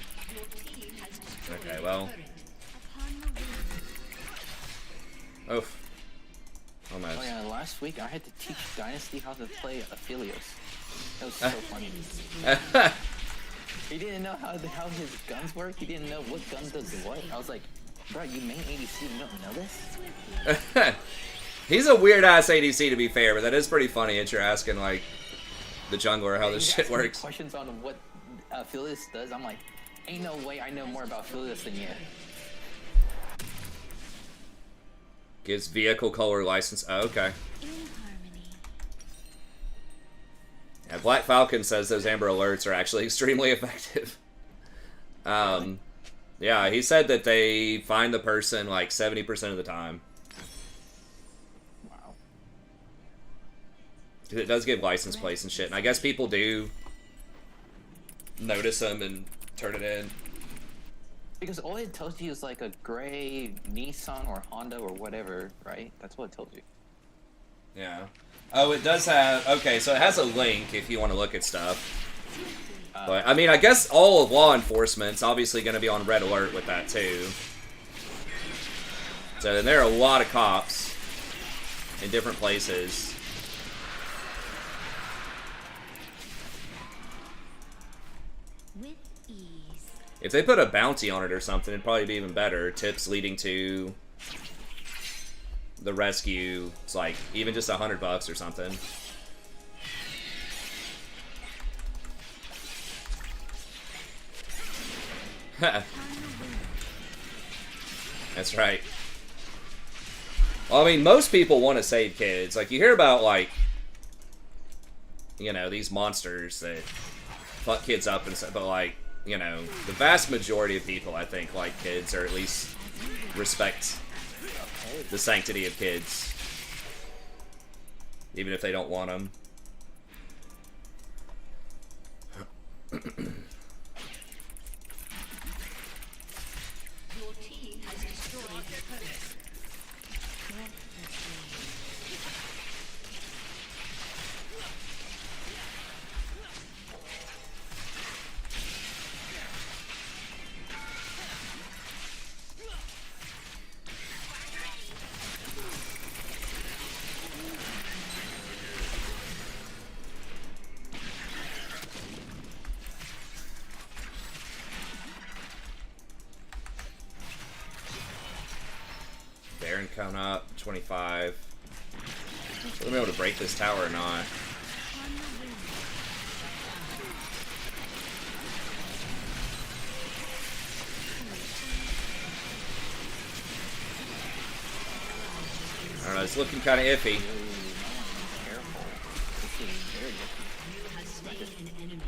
Okay, well. Oof. Almost. Oh yeah, last week I had to teach Dynasty how to play Aphelios. That was so funny. He didn't know how his guns work. He didn't know what gun does what. I was like, bro, you main ADC, you don't know this? He's a weird ass ADC to be fair, but that is pretty funny that you're asking like the jungler how this shit works. Questions on what Aphelios does. I'm like, ain't no way I know more about Aphelios than you. Gives vehicle color license. Oh, okay. Yeah, Black Falcon says those Amber Alerts are actually extremely effective. Yeah, he said that they find the person like 70% of the time. Wow. It does give license plates and shit, and I guess people do notice them and turn it in. Because all it tells you is like a gray Nissan or Honda or whatever, right? That's what it tells you. Yeah. Oh, it does have... Okay, so it has a link if you want to look at stuff. But, I mean, I guess all of law enforcement's obviously going to be on red alert with that, too. So, there are a lot of cops in different places. With ease. If they put a bounty on it or something, it'd probably be even better. Tips leading to the rescue. It's like, even just $100 or something. That's right. Well, I mean, most people want to save kids. Like, you hear about, like, you know, these monsters that fuck kids up and stuff, but, like, you know, the vast majority of people, I think, like kids, or at least respect the sanctity of kids. Even if they don't want them. Your team has destroyed the turret. Baron coming up, 25. Will we be able to break this tower or not? I don't know, it's looking kind of iffy. Careful. This is very risky. You have slain an enemy.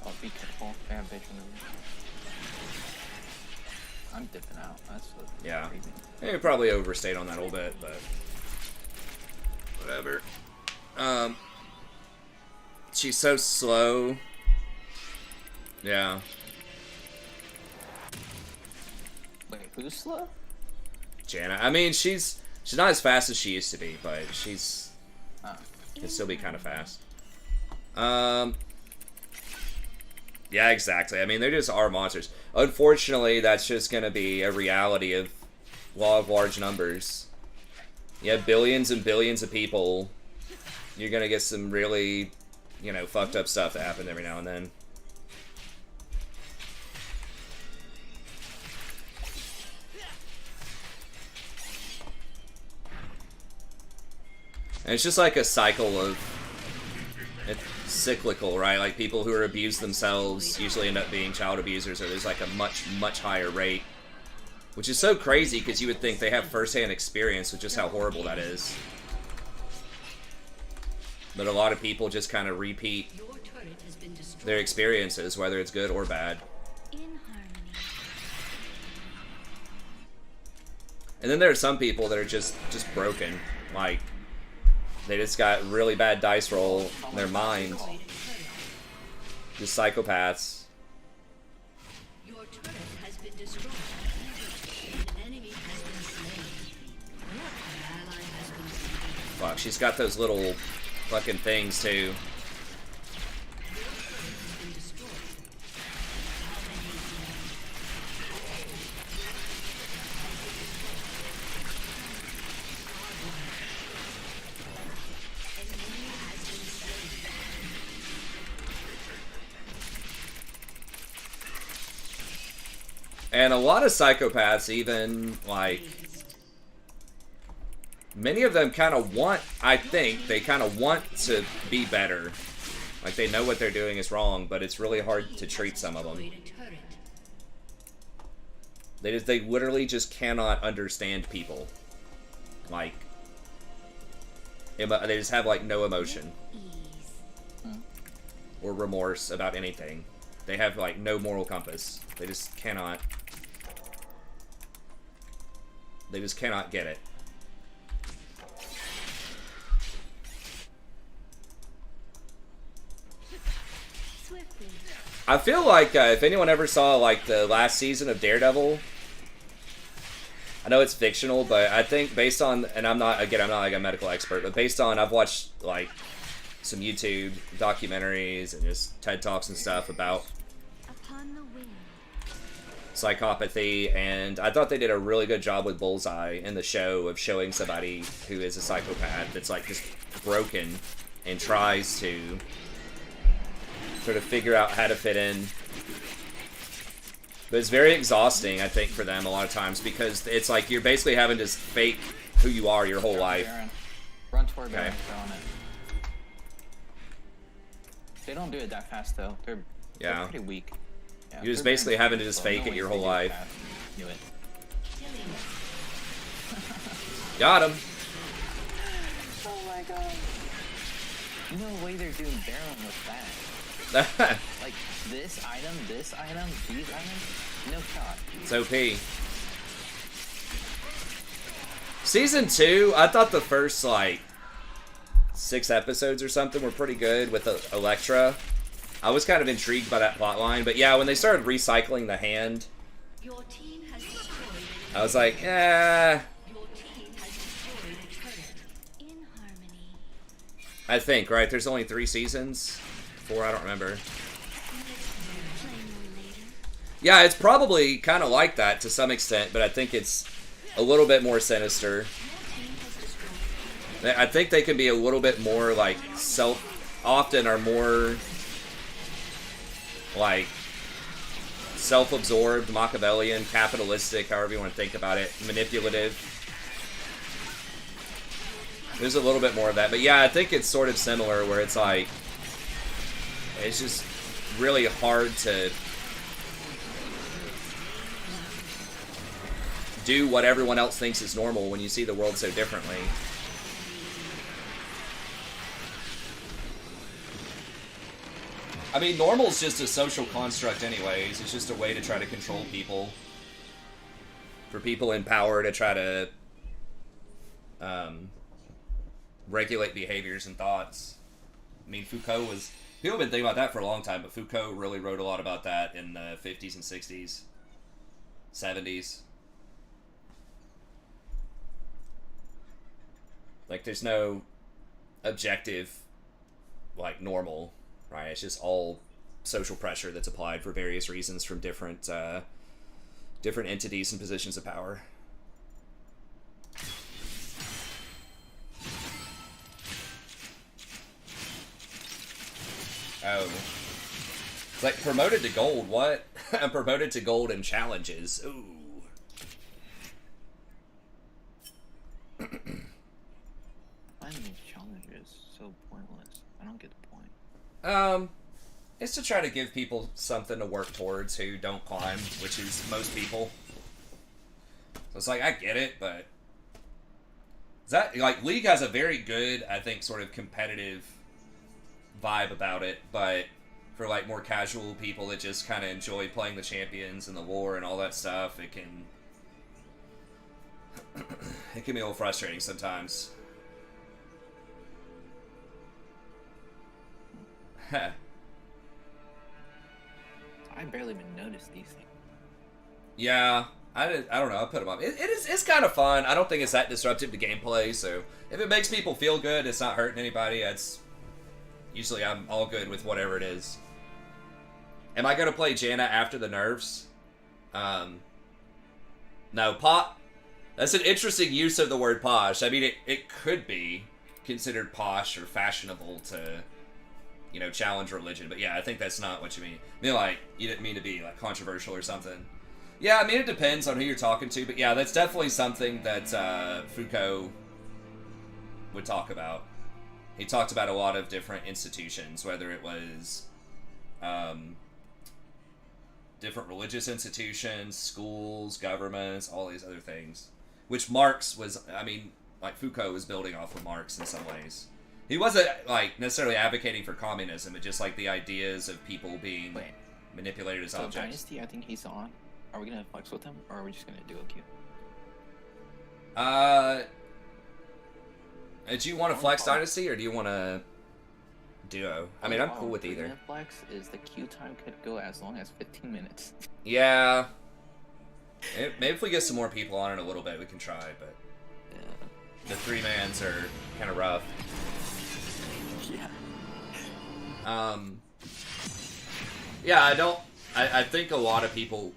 Oh, be careful. They have vision of me. I'm dipping out. That's what Yeah. crazy. They probably overstayed on that a little bit, but whatever. She's so slow. Yeah. Wait, who's slow? Janna. I mean, she's not as fast as she used to be, but she's Oh. can still be kind of fast. Yeah, exactly. I mean, they just are monsters. Unfortunately, that's just going to be a reality of law of large numbers. You have billions and billions of people. You're going to get some really, you know, fucked up stuff that happen every now and then. And it's just like a cycle of... It's cyclical, right? Like, people who are abused themselves usually end up being child abusers, or there's like a much, much higher rate. Which is so crazy, because you would think they have first-hand experience with just how horrible that is. But a lot of people just kind of repeat Your turret has been destroyed. their experiences, whether it's good or bad. In harmony. And then there are some people that are just broken. Like, they just got really bad dice roll in their mind. Just psychopaths. Your turret has been destroyed. An enemy has been slain. An ally has been slain. Fuck, she's got those little fucking things too. Has been destroyed. An enemy has been slain. And a lot of psychopaths even, like, many of them kind of want, I think, they kind of want to be better. Like, they know what they're doing is wrong, but it's really hard to treat some of them. Destroyed a turret. They literally just cannot understand people. Like, they just have, like, no emotion Ease. or remorse about anything. They have, like, no moral compass. They just cannot get it. Swiftly. I feel like if anyone ever saw like the last season of Daredevil, know it's fictional, but I think based on, and I'm not like a medical expert, but based on, I've watched like some YouTube documentaries and just TED Talks and stuff about psychopathy, and I thought they did a really good job with Bullseye in the show of showing somebody who is a psychopath that's like just broken and tries to sort of figure out how to fit in. But it's very exhausting, I think, for them a lot of times, because it's like you're basically having to fake who you are your whole life. Run toward Baron, on it. They don't do it that fast though. They're pretty weak. Yeah, you're just basically having to just fake it your whole life. Knew it. Got him. Oh my god. No way they're doing Baron with that. Like this item, these items, no shot. It's OP. Season 2, I thought the first like 6 episodes or something were pretty good with Electra. I was kind of intrigued by that plotline, but yeah, when they started recycling the hand, Your team has destroyed I was like, eh. Your team has destroyed a turret. In harmony. I think, right? There's only 3 seasons? 4, I don't remember. Yeah, it's probably kind of like that to some extent, but I think it's a little bit more sinister. I think they can be a little bit more like often are more like self-absorbed, Machiavellian, capitalistic, however you want to think about it, manipulative. There's a little bit more of that, but yeah, I think it's sort of similar where it's like it's just really hard to do what everyone else thinks is normal when you see the world so differently. I mean, normal's just a social construct anyways. It's just a way to try to control people. For people in power to try to regulate behaviors and thoughts. I mean, Foucault was... People have been thinking about that for a long time, but Foucault really wrote a lot about that in the 50s and 60s. 70s. Like, there's no objective, like, normal, right? It's just all social pressure that's applied for various reasons from different entities and positions of power. Oh. It's like, promoted to gold, what? I'm promoted to gold in challenges. Ooh. Finding challenges so pointless. I don't get the point. It's to try to give people something to work towards who don't climb, which is most people. So it's like, I get it, but... Is that, like, League has a very good, I think, sort of competitive vibe about it, but for, like, more casual people that just kind of enjoy playing the champions and the lore and all that stuff, it can... it can be a little frustrating sometimes. Huh. I barely even noticed these things. Yeah, I don't know. I put them up. It's kind of fun. I don't think it's that disruptive to gameplay. So if it makes people feel good, it's not hurting anybody. That's usually I'm all good with whatever it is. Am I gonna play Janna after the nerfs? No, that's an interesting use of the word posh. I mean, it could be considered posh or fashionable to, you know, challenge religion. But yeah, I think that's not what you mean. I mean, like, you didn't mean to be, like, controversial or something. Yeah, I mean, it depends on who you're talking to. But yeah, that's definitely something that Foucault would talk about. He talked about a lot of different institutions, whether it was different religious institutions, schools, governments, all these other things. Which Marx was, I mean, like, Foucault was building off of Marx in some ways. He wasn't, like, necessarily advocating for communism, but just, like, the ideas of people being manipulated as objects. Dynasty, I think he's on. Are we gonna flex with him, or are we just gonna duo queue? Do you want to flex Dynasty, or do you want to duo? I mean, I'm cool with either. Flex is the queue time could go as long as 15 minutes. Yeah. Maybe if we get some more people on in a little bit, we can try, but the 3-mans are kind of rough. Yeah. Yeah, I think a lot of people,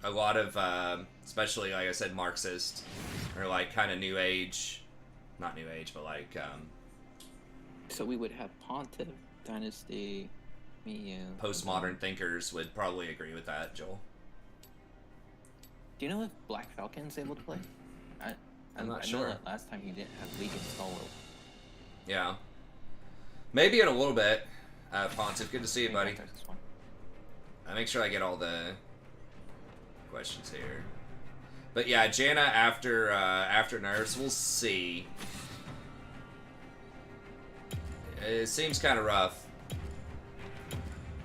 especially, like I said, Marxist, or like kind of new age, not new age, but like, So we would have Pontiff, Dynasty, me, postmodern thinkers would probably agree with that, Joel. Do you know if Black Falcon's able to play? I'm not I sure. know that last time he didn't have Legion solo. Yeah. Maybe in a little bit. Pontiff, good to see you, buddy. I make sure I get all the questions here. But yeah, Janna after nerfs, we'll see. It seems kind of rough.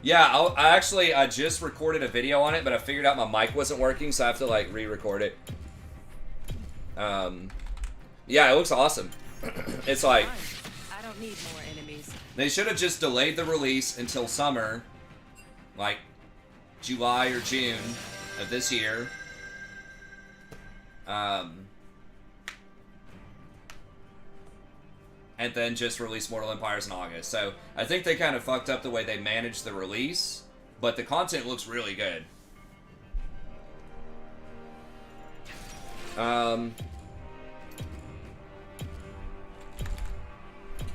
Yeah, I just recorded a video on it, but I figured out my mic wasn't working, so I have to like re-record it. Yeah, it looks awesome. It's like I don't need more enemies. they should have just delayed the release until summer, like July or June of this year. And then just release Mortal Empires in August. So I think they kind of fucked up the way they managed the release, but the content looks really good.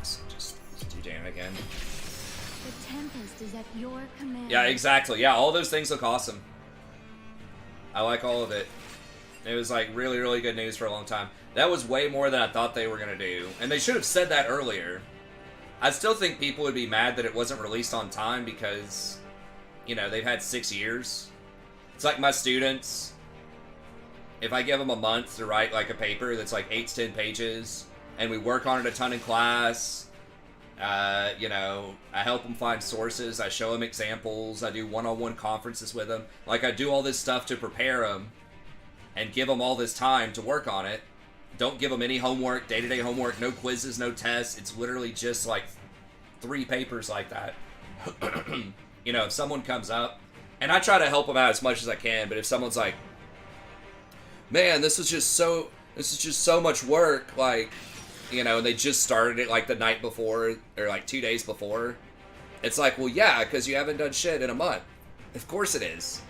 Just do Janna again. The Tempest is at your command. Yeah, exactly. Yeah, all those things look awesome. I like all of it. It was like really, really good news for a long time. That was way more than I thought they were going to do. And they should have said that earlier. I still think people would be mad that it wasn't released on time because, you know, they've had 6 years. It's like my students. If I give them a month to write like a paper that's like 8 to 10 pages, and we work on it a ton in class, you know, I help them find sources, I show them examples, I do one-on-one conferences with them. Like, I do all this stuff to prepare them and give them all this time to work on it. Don't give them any homework, day-to-day homework, no quizzes, no tests. It's literally just like 3 papers like that. You know, if someone comes up, and I try to help them out as much as I can, but if someone's like, man, this is just so much work, like, you know, and they just started it like the night before, or like 2 days before, it's like, well, yeah, because you haven't done shit in a month. Of course it is.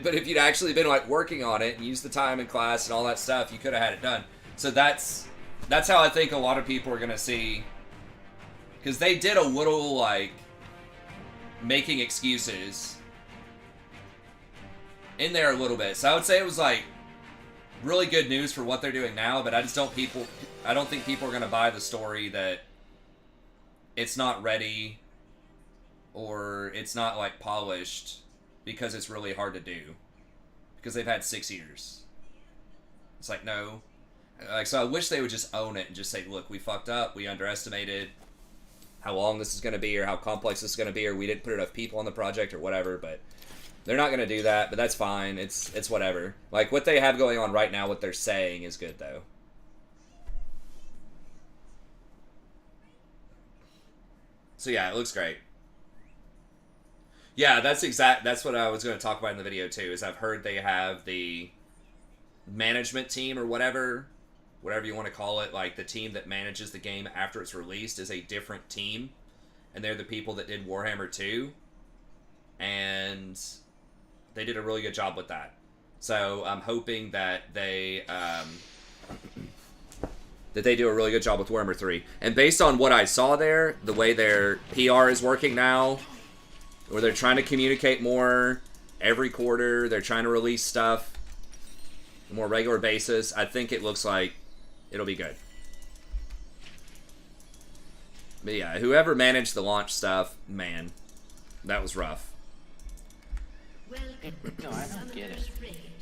But if you'd actually been like working on it and used the time in class and all that stuff, you could have had it done. So that's how I think a lot of people are gonna see, because they did a little like making excuses in there a little bit. So I would say it was like really good news for what they're doing now, but I don't think people are gonna buy the story that it's not ready or it's not like polished, because it's really hard to do. Because they've had 6 years. It's like, no. Like, so I wish they would just own it and just say, look, we fucked up. We underestimated how long this is going to be or how complex this is going to be, or we didn't put enough people on the project or whatever, but they're not going to do that, but that's fine. It's whatever. Like, what they have going on right now, what they're saying is good, though. So yeah, it looks great. Yeah, that's what I was going to talk about in the video too, is I've heard they have the management team or whatever you want to call it, like the team that manages the game after it's released is a different team, and they're the people that did Warhammer 2, and they did a really good job with that. So I'm hoping that they do a really good job with Warhammer 3. And based on what I saw there, the way their PR is working now, where they're trying to communicate more every quarter, they're trying to release stuff on a more regular basis, I think it looks like it'll be good. But yeah, whoever managed the launch stuff, man, that was rough. No, I don't get it.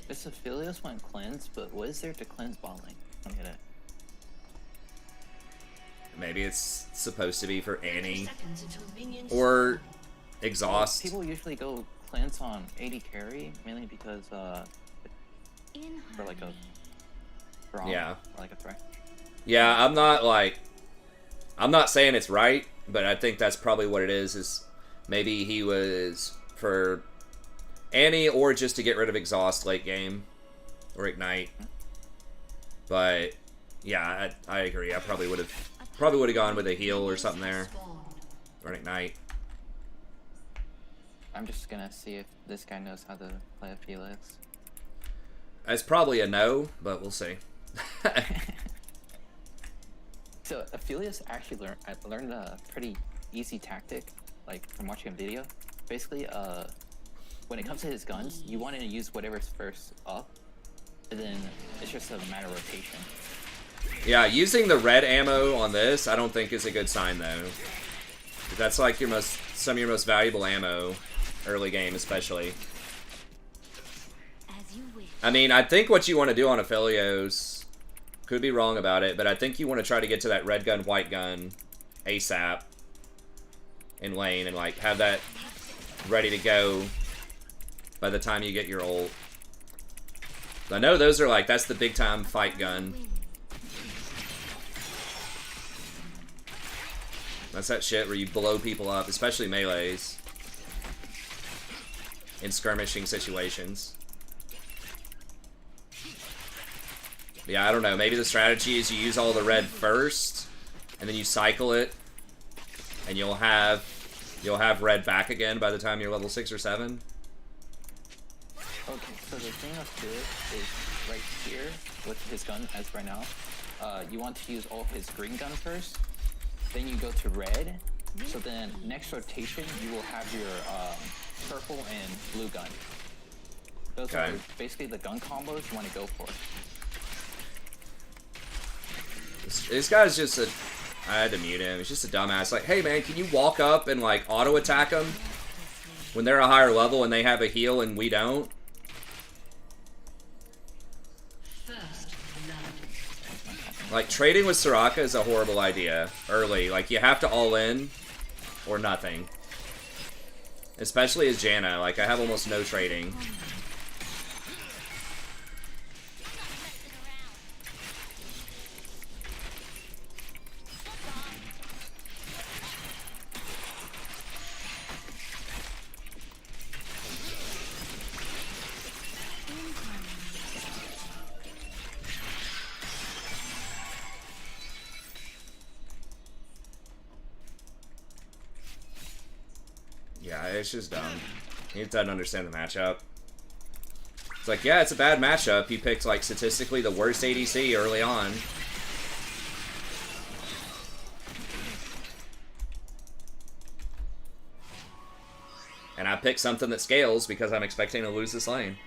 This Aphelios went cleanse, but what is there to cleanse bot lane? I don't get it. Maybe it's supposed to be for Annie. Or exhaust. People usually go cleanse on 80 carry, mainly because for like a draw, yeah, or like a threat. Yeah, I'm not saying it's right, but I think that's probably what it is maybe he was for Annie, or just to get rid of exhaust late game, or ignite. But yeah, I agree. I probably would have gone with a heal or something there, or an ignite. I'm just gonna see if this guy knows how to play a Felix. It's probably a no, but we'll see. So Aphelios actually I learned a pretty easy tactic, like from watching a video. Basically, when it comes to his guns, you want to use whatever's first up, and then it's just a matter of rotation. Yeah, using the red ammo on this, I don't think is a good sign though. That's like some of your most valuable ammo, early game especially. As you wish. I mean, I think what you want to do on Aphelios, could be wrong about it, but I think you want to try to get to that red gun, white gun ASAP in lane and like have that ready to go by the time you get your ult. I know those are like, that's the big time fight gun. That's that shit where you blow people up, especially melees, in skirmishing situations. Yeah, I don't know. Maybe the strategy is you use all the red first, and then you cycle it, and you'll have red back again by the time you're level 6 or 7. Okay, so the thing of this is right here with his gun as right now. You want to use all of his green gun first, then you go to red. So then next rotation you will have your purple and blue gun. Those Okay. are basically the gun combos you want to go for. This guy's just a... I had to mute him. He's just a dumbass. Like, hey man, can you walk up and like auto attack them when they're a higher level and they have a heal and we don't? Like, trading with Soraka is a horrible idea early. Like, you have to all in or nothing. Especially as Janna. Like, I have almost no trading. Yeah, it's just dumb. He doesn't understand the matchup. It's like, yeah, it's a bad matchup. He picked, like, statistically the worst ADC early on. And I picked something that scales because I'm expecting to lose this lane.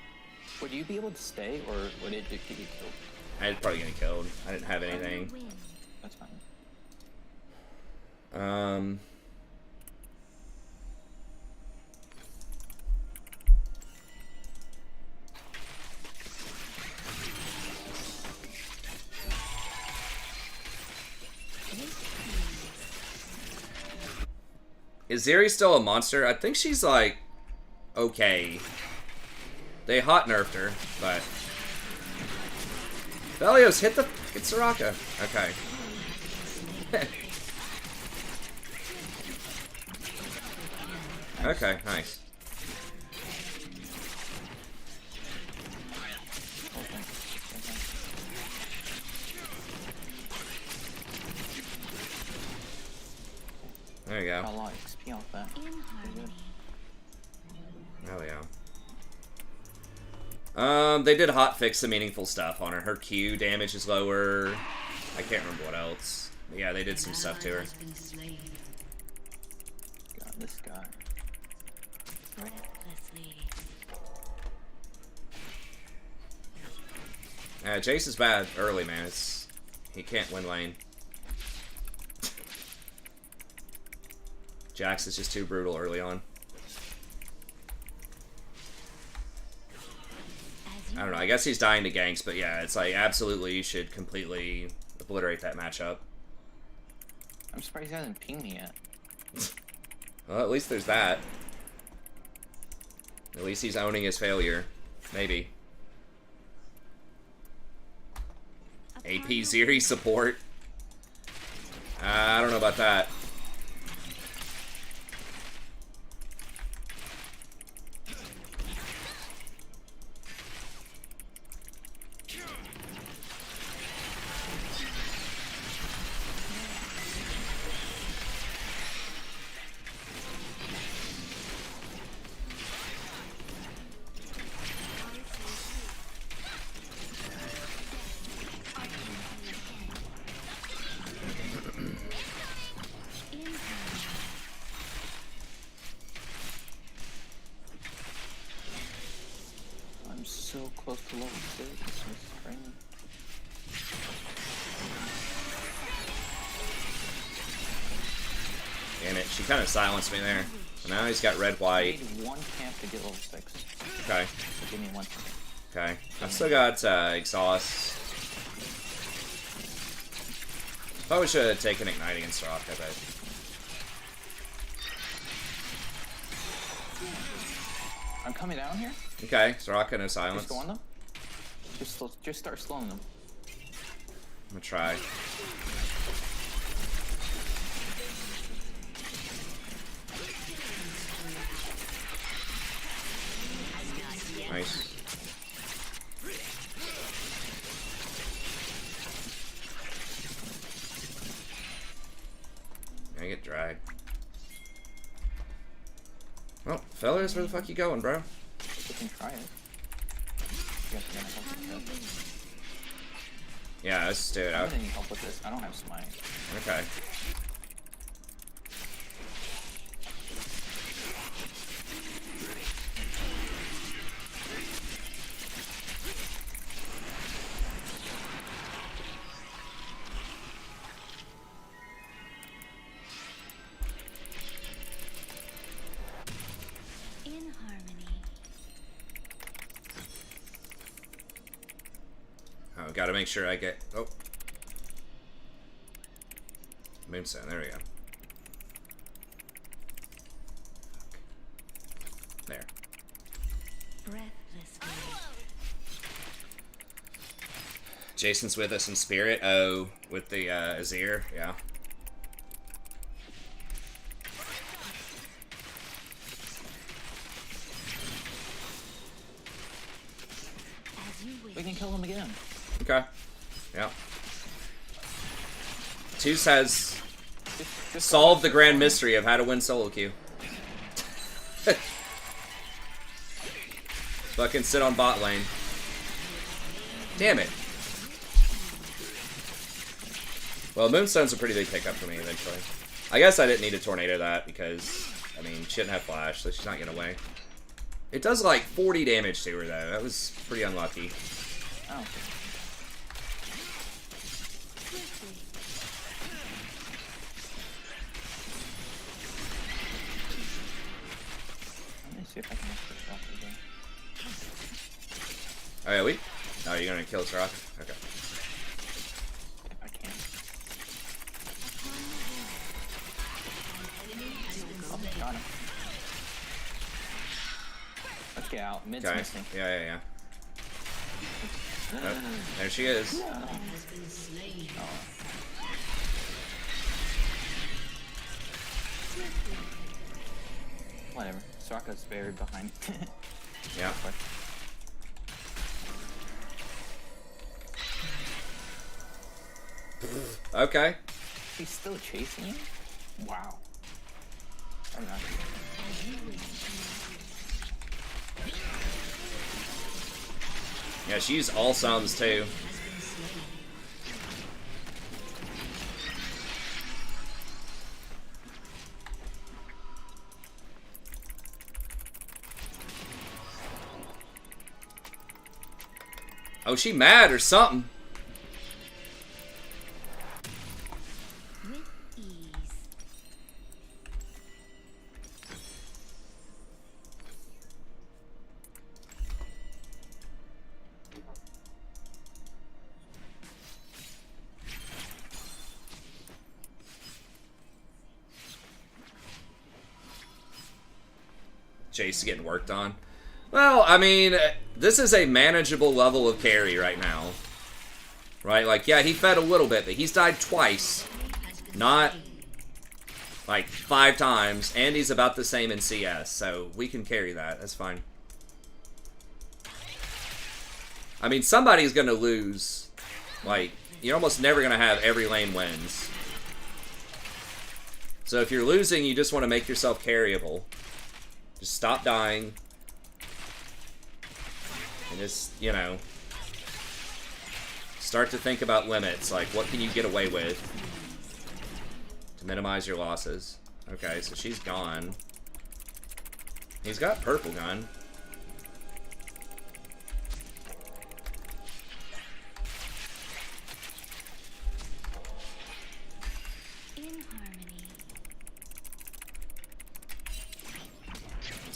Would you be able to stay, or would it get you killed? I'd probably get killed. I didn't have anything. That's fine. Is Zeri still a monster? I think she's like okay. They hot nerfed her, but Velios, hit the fucking Soraka. Okay. Okay, nice. There you go. Got a lot of XP off that. Oh yeah. They did hotfix some meaningful stuff on her. Her Q damage is lower. I can't remember what else. But yeah, they did some stuff to her. God, this guy. Jace is bad early, man. He can't win lane. Jax is just too brutal early on. I don't know, I guess he's dying to ganks, but yeah, it's like absolutely you should completely obliterate that matchup. I'm surprised he hasn't pinged me yet. Well, at least there's that. At least he's owning his failure. Maybe. AP Zeri support. I don't know about that. Damn it, she kind of silenced me there. And now he's got red, I white. need one camp to get level 6. Okay. So give me one camp. Okay. I've still got exhaust. Probably should have taken ignite against Rakan, but I'm coming down here. okay. Soraka, no silence. Just go on them. Just start slowing them. I'm gonna try. Nice. I get dragged. Well, fellas, where the fuck you going, bro? You can try it. You guys are gonna help with this. Yeah, let's do it I'm out. gonna need help with this. I don't have smite. Okay. In harmony. Oh, gotta make sure I get. Oh. Moonstone, there we go. There. Breathlessly. Jason's with us in spirit. Oh, with the Azir, yeah. As you wish. We can kill him again. Okay. Yeah. Tooth has Just solved the grand mystery of how to win solo queue. Fucking sit on bot lane. Damn it. Well, Moonstone's a pretty big pickup for me eventually. I guess I didn't need to tornado that because, I mean, she didn't have flash, so she's not getting away. It does like 40 damage to her though. That was pretty unlucky. Oh. Let me see if I can make this off again. Oh yeah, we. Oh, you're gonna kill Soraka? Okay. If I can. Oh, got him. Let's get out. Mid's Okay. missing. Yeah. Oh, there she is. Whatever. Soraka's buried behind. Yeah. Okay. He's still chasing you? Wow. I'm not. Yeah, she's all sums too. Oh, she mad or something. With ease. Jace getting worked on. Well, I mean, this is a manageable level of carry right now. Right? Like, yeah, he fed a little bit, but he's died twice. Not, like, 5 times. And he's about the same in CS, so we can carry that. That's fine. I mean, somebody's gonna lose. Like, you're almost never gonna have every lane wins. So if you're losing, you just want to make yourself carryable. Just stop dying. And just, you know, start to think about limits. Like, what can you get away with to minimize your losses? Okay, so she's gone. He's got purple gun. In harmony.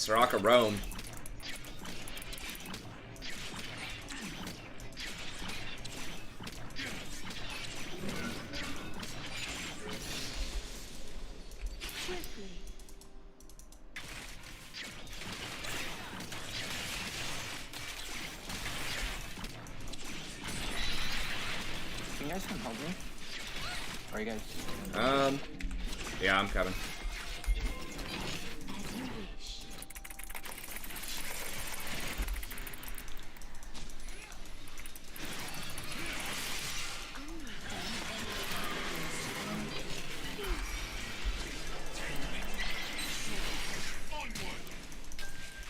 Soraka roam. Swiftly. Can you guys come help me? Or are you guys? Yeah, I'm coming. As you wish.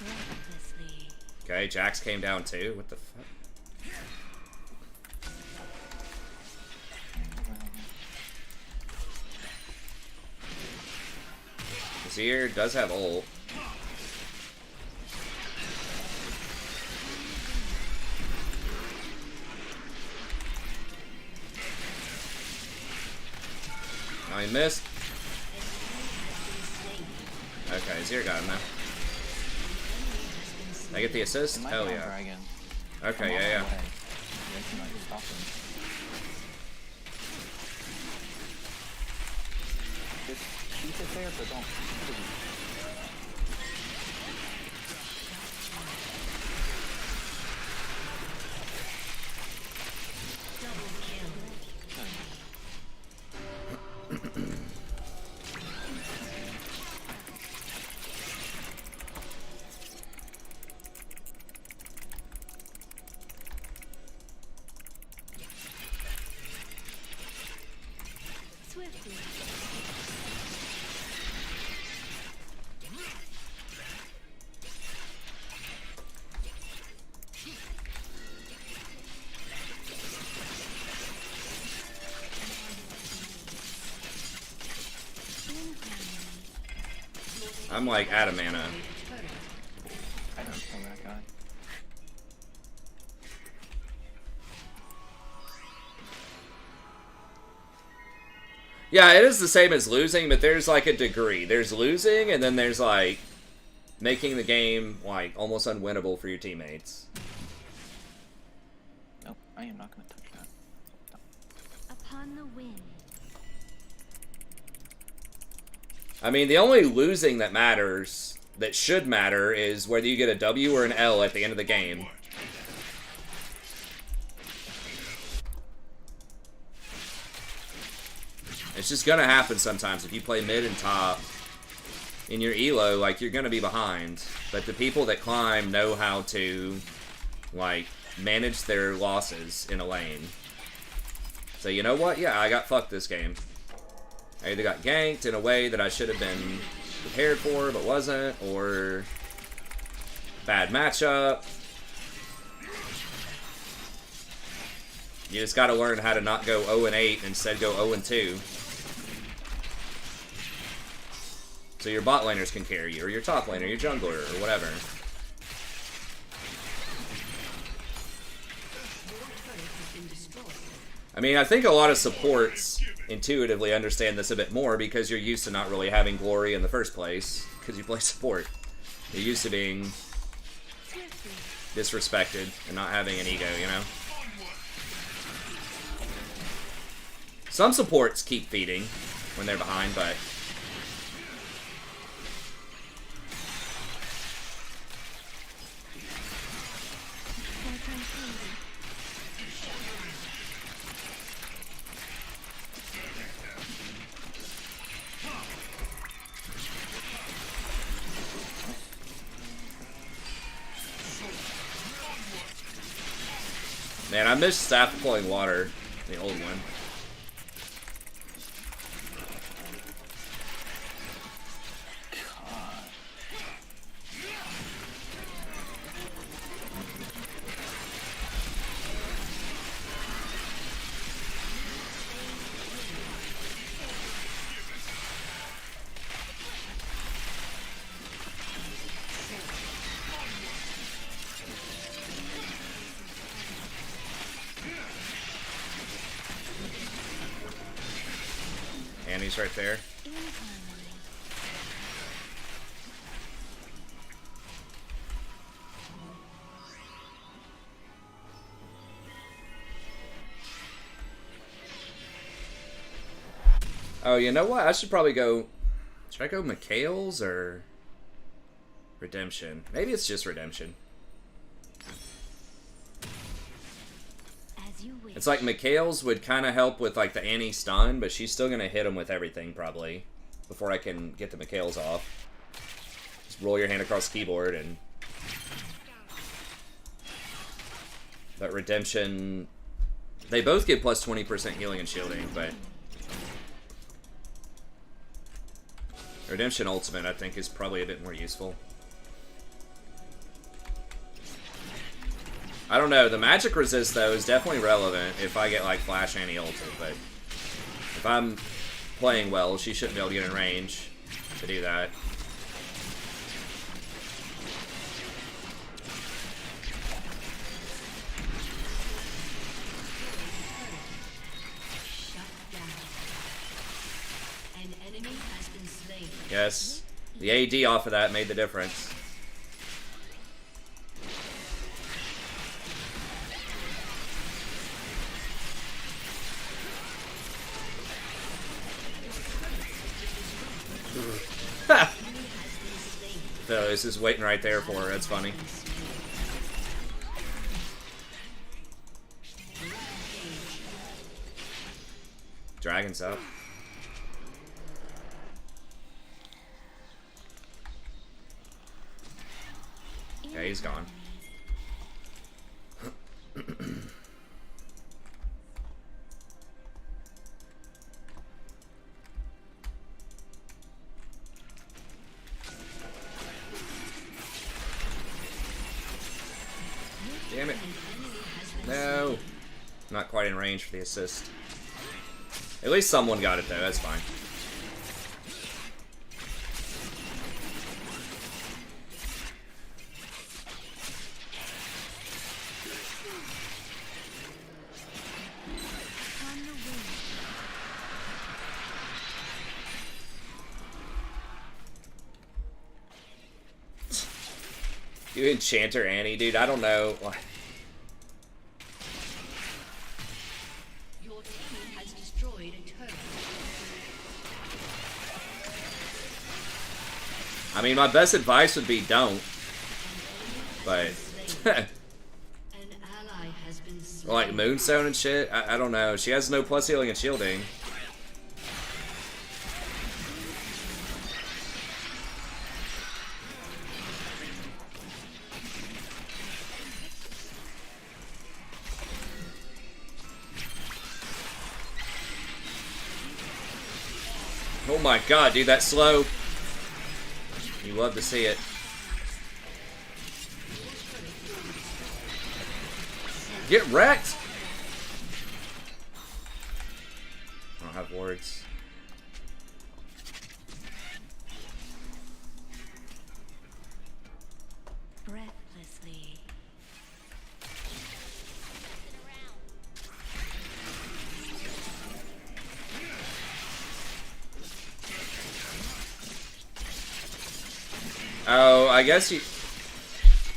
Recklessly. Okay, Jax came down too. What the fuck? Seer does have ult. Oh, he missed. Okay, Seer got him now. Did I get the assist? It might Hell be on yeah. Dragon. Okay, I'm on yeah, my yeah. way. They can, like, stop him. Just keep it there, but don't. Swiftly. I'm like out of mana. I don't kill that guy. Yeah, it is the same as losing, but there's like a degree. There's losing, and then there's like making the game like almost unwinnable for your teammates. Nope, I am not gonna touch that. Upon the wind. I mean, the only losing that matters, that should matter, is whether you get a W or an L at the end of the game. It's just gonna happen sometimes. If you play mid and top in your elo, like, you're gonna be behind. But the people that climb know how to, like, manage their losses in a lane. So, you know what? Yeah, I got fucked this game. I either got ganked in a way that I should have been prepared for, but wasn't, or bad matchup. You just gotta learn how to not go 0-8 and instead go 0-2. So your bot laners can carry you, or your top laner, your jungler, or whatever. I mean, I think a lot of supports intuitively understand this a bit more because you're used to not really having glory in the first place because you play support. You're used to being disrespected and not having an ego, you know? Some supports keep feeding when they're behind, but... Man, I miss staff deploying water, the old one. And he's right there. Oh, you know what? I should probably go... Should I go Mikhail's or... Redemption? Maybe it's just Redemption. As you wish. It's like Mikhail's would kind of help with like the anti-stun, but she's still going to hit him with everything probably before I can get the Mikhail's off. Just roll your hand across the keyboard and... But Redemption... They both get plus 20% healing and shielding, but... Redemption Ultimate, I think, is probably a bit more useful. I don't know. The magic resist, though, is definitely relevant if I get, like, flash anti-ulted, but... If I'm playing well, she shouldn't be able to get in range to do that. Yes, the AD off of that made the difference. So this is waiting right there for her. That's funny. Dragon's up. Yeah, he's gone. Damn it. No. Not quite in range for the assist. At least someone got it though, that's fine. You Enchanter Annie, dude, I don't know. Your team has destroyed a turret. I mean, my best advice would be don't. But... An ally has been slain. like Moonstone and shit, I don't know. She has no plus healing and shielding. Oh my god, dude, that slow. You love to see it. Get wrecked! I don't have words. Breathlessly. Oh, I guess you...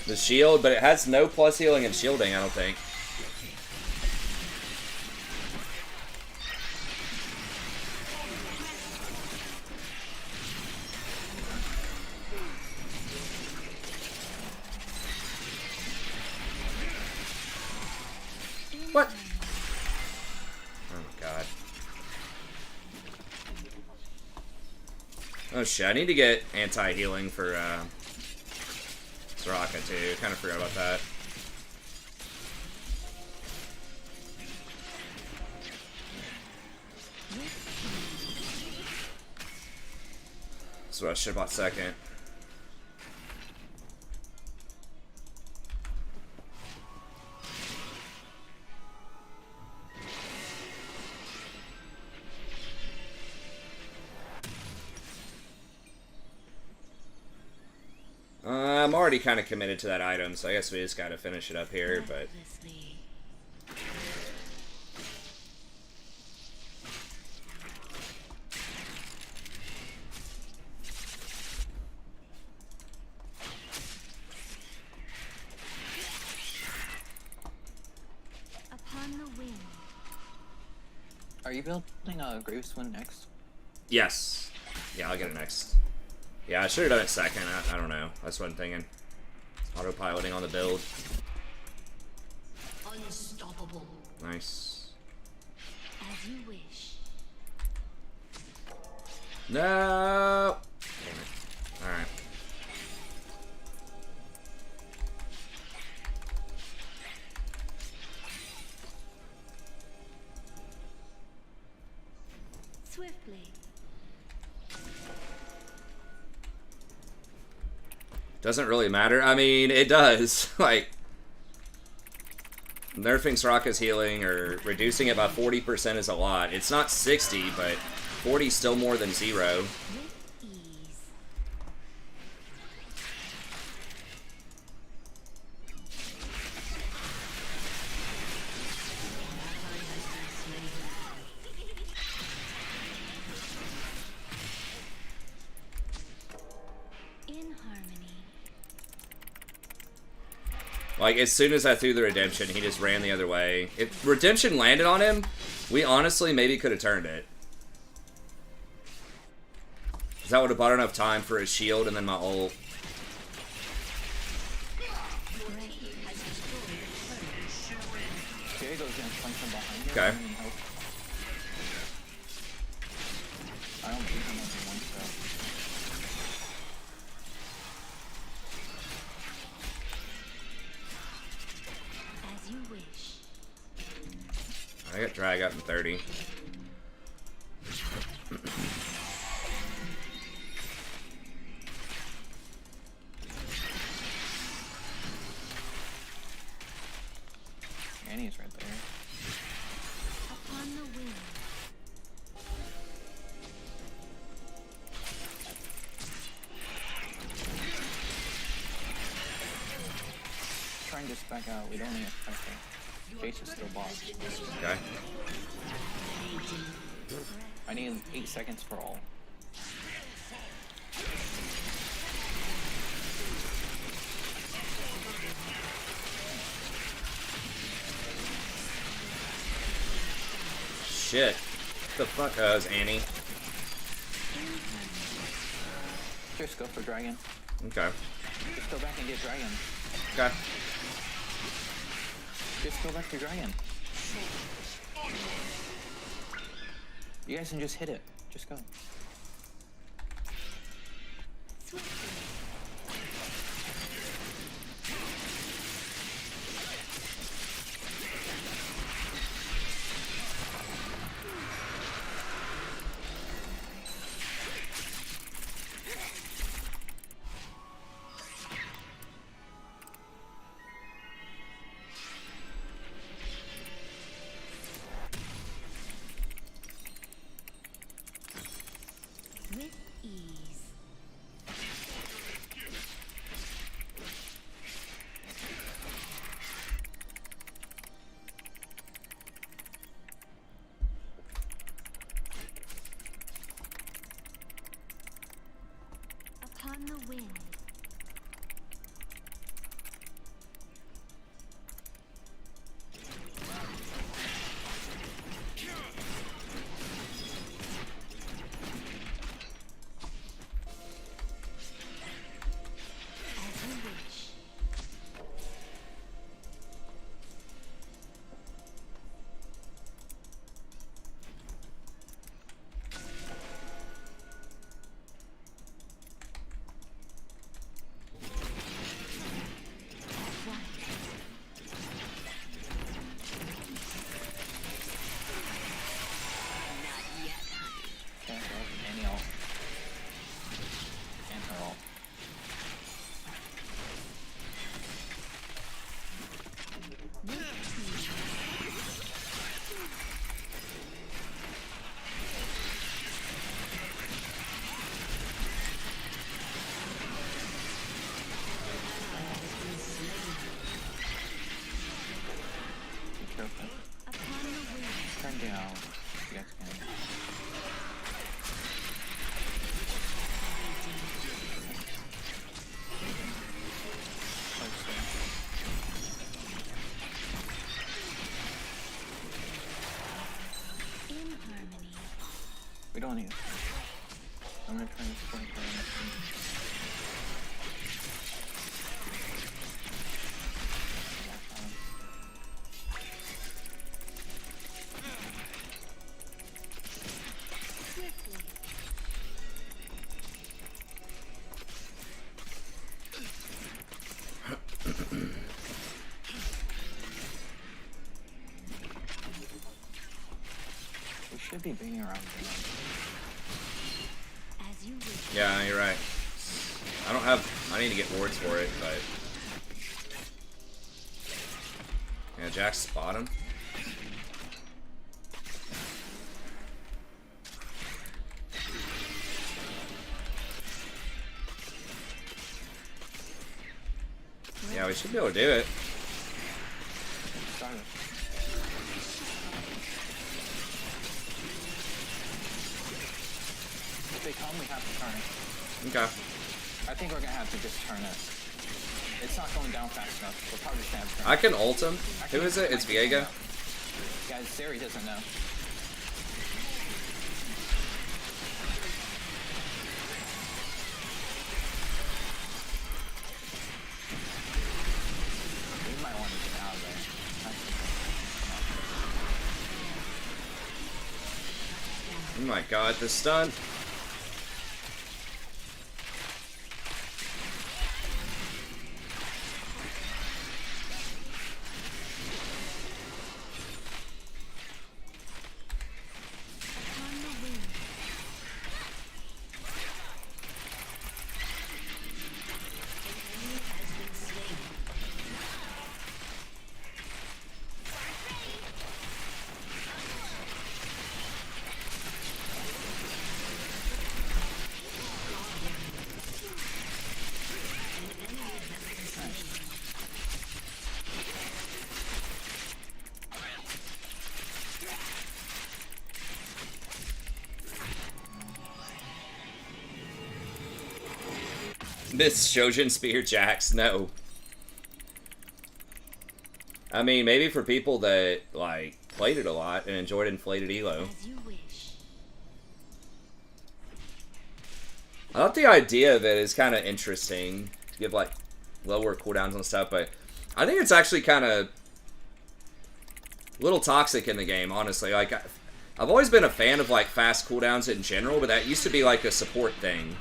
The shield, but it has no plus healing and shielding, I don't think. What? Oh my god. Oh shit, I need to get anti-healing for Rakan too. Kind of forgot about that. That's what I should have bought second. I'm already kind of committed to that item, so I guess we just gotta finish it up here, but... Breathlessly. Upon the wind. Are you building a Graveswind next? Yes. Yeah, I'll get it next. Yeah, I should have done it second. I don't know. That's what I'm thinking. Autopiloting on the build. Unstoppable. Nice. As you wish. No! Damn it. Alright. Swiftly. Doesn't really matter. I mean, it does. Like, nerfing Soraka's healing or reducing it by 40% is a lot. It's not 60, but 40 is still more than 0. With ease. In harmony. Like, as soon as I threw the redemption, he just ran the other way. If redemption landed on him, we honestly maybe could have turned it. 'Cause that would have bought enough time for his shield and then my ult. Here goes gonna flank from behind you. Okay. I need help. I don't beat him with one shot. As you wish. I got drag up in 30. Annie's right there. Upon the wind. Try and just back out. We don't need a fight. Chase is still boss. Okay. I need 8 seconds for all. Shit. What the fuck? Oh, it was Annie. Just go for dragon. Okay. Just go back and get dragon. Okay. Just go back to dragon. You guys can just hit it. Just go. Swiftly. With ease. Upon the wind. As you wish. Okay, so Annie ult. And her ult. Be careful. Upon the wind. Turn down. You guys can. In harmony. We don't need it. I'm gonna try this point. We should be beating around here. As you wish. Yeah, you're right. I need to get wards for it, but... Yeah, Jack's spot him. Yeah, we should be able to do it. Start it. If they come, we have to turn it. Okay. I think we're gonna have to just turn it. It's not going down fast enough. We're probably just gonna have to turn I it. can ult him. Who is it? It's Viega. Guys, Sari doesn't know. We might want to get out of there. Oh my god, the stun. On the wing. This Shojin Spear Jax, no. I mean, maybe for people that, like, played it a lot and enjoyed inflated elo. As you wish. I thought the idea of it is kind of interesting to give, like, lower cooldowns and stuff, but I think it's actually kind of a little toxic in the game, honestly. Like, I've always been a fan of, like, fast cooldowns in general, but that used to be, like, a support thing.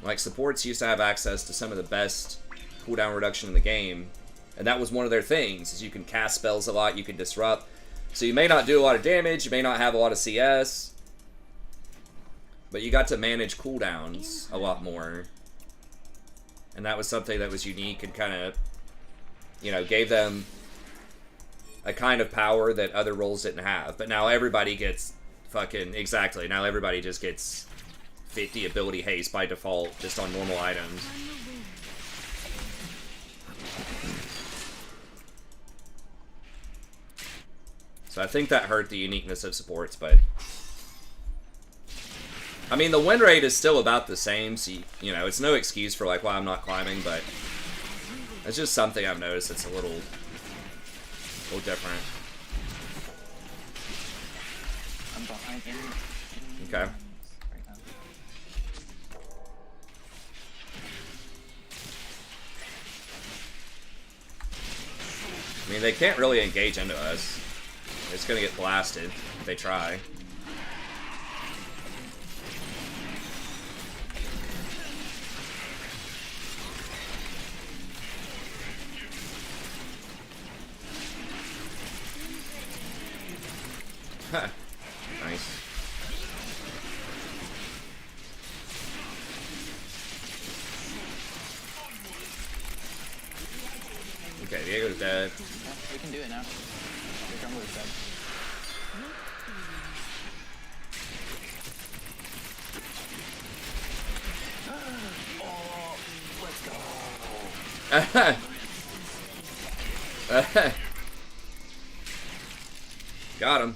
Like, supports used to have access to some of the best cooldown reduction in the game, and that was one of their things, is you can cast spells a lot, you can disrupt. So you may not do a lot of damage, you may not have a lot of CS, but you got to manage cooldowns a lot more. And that was something that was unique and kind of, you know, gave them a kind of power that other roles didn't have. But now everybody gets fucking, exactly, now everybody just gets 50 ability haste by default, just on normal items. So I think that hurt the uniqueness of supports, but... I mean, the win rate is still about the same, so, you know, it's no excuse for, like, why I'm not climbing, but... It's just something I've noticed that's a little different. I'm behind him. Okay. Right now. I mean, they can't really engage into us. It's gonna get blasted if they try. Huh. Nice. Okay, Diego's dead. Yeah, we can do it now. Your jungler's dead. Oh, let's go. Got him.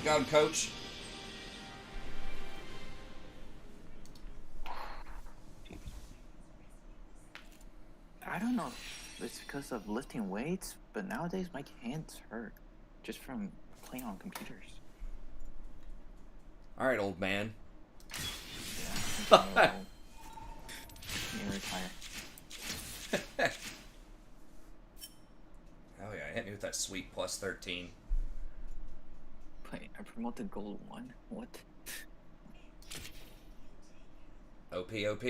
Got him, coach. I don't know if it's because of lifting weights, but nowadays my hands hurt just from playing on computers. All right, old man. Yeah, I think I'm gonna retire. Oh yeah, hit me with that sweet plus 13. Wait, I promoted gold 1? What? OP, OP.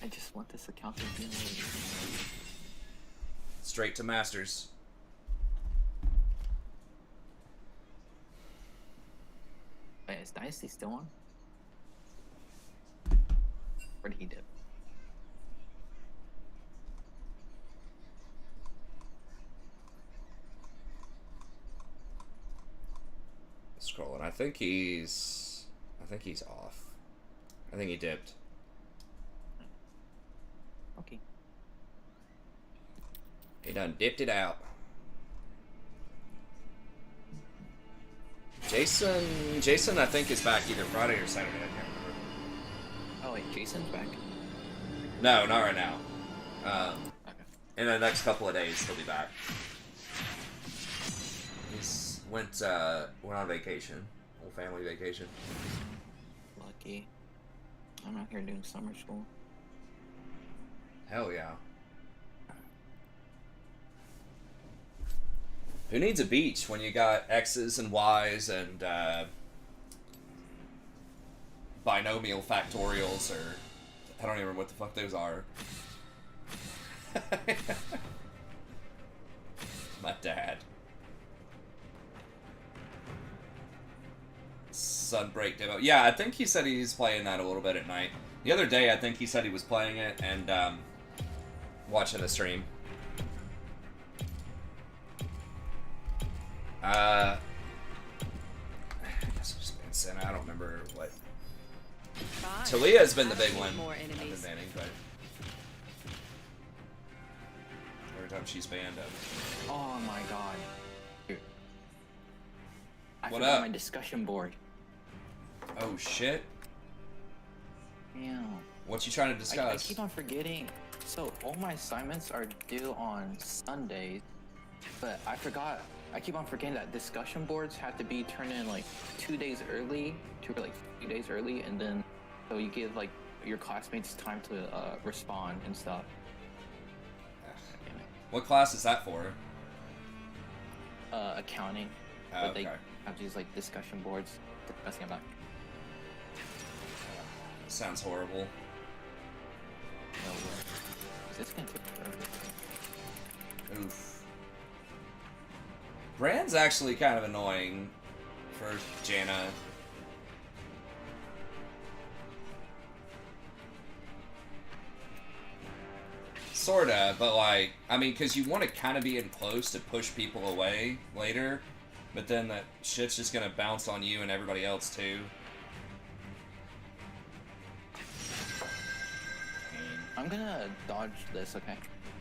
I just want this account to be loaded. Straight to masters. Wait, is Dynasty still on? Where did he dip? Scrolling. I think he's off. I think he dipped. Okay. He done dipped it out. Jason, I think is back either Friday or Saturday. I can't remember. Oh wait, Jason's back. No, not right now. Okay. In the next couple of days, he'll be back. He's went on vacation, whole family vacation. Lucky. I'm out here doing summer school. Hell yeah. Who needs a beach when you got X's and Y's and binomial factorials, or I don't even remember what the fuck those are. My dad. Sunbreak demo. Yeah, I think he said he's playing that a little bit at night. The other day, I think he said he was playing it and watching the stream. I guess it's been sent. I don't remember what. Fine. Talia's been the I big don't one. need more I've been enemies. banning, but every time she's banned, Oh my god. Dude. I What forgot up? my discussion board. oh shit! Damn. What you trying to I discuss? keep on forgetting. So all my assignments are due on Sundays, but I keep on forgetting that discussion boards have to be turned in like 2 days early, 3 days early, and then so you give like your classmates time to respond and stuff. Damn it. What class is that for? Accounting, Oh, but they okay. have these like discussion boards discussing about. Sounds horrible. No way. This gonna take forever. Oof. Brand's actually kind of annoying for Janna. Sorta, but like, I mean, because you want to kind of be in close to push people away later, but then that shit's just gonna bounce on you and everybody else too. I'm gonna dodge this, okay?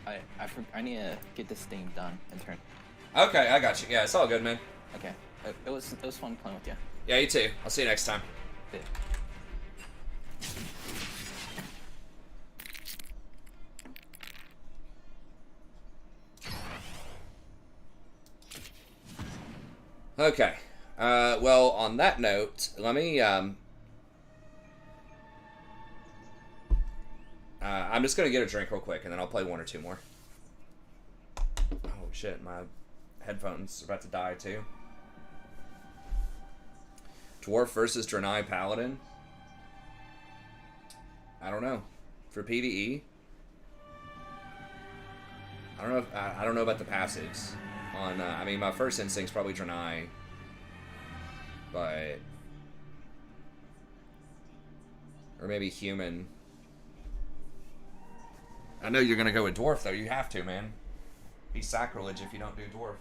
I need to get this thing done and turn. Okay, I got you. Yeah, it's all good, man. Okay, it was fun playing with you. Yeah, you too. I'll see you next time. Yeah. Okay. Well, on that note, let me, I'm just gonna get a drink real quick, and then I'll play one or two more. Oh, shit, my headphones are about to die, too. Dwarf versus Draenei Paladin? I don't know. For PvE? I don't know if, I don't know about the passives. On, I mean, my first instinct's probably Draenei. But... Or maybe human. I know you're gonna go with dwarf, though. You have to, man. Be sacrilege if you don't do dwarf.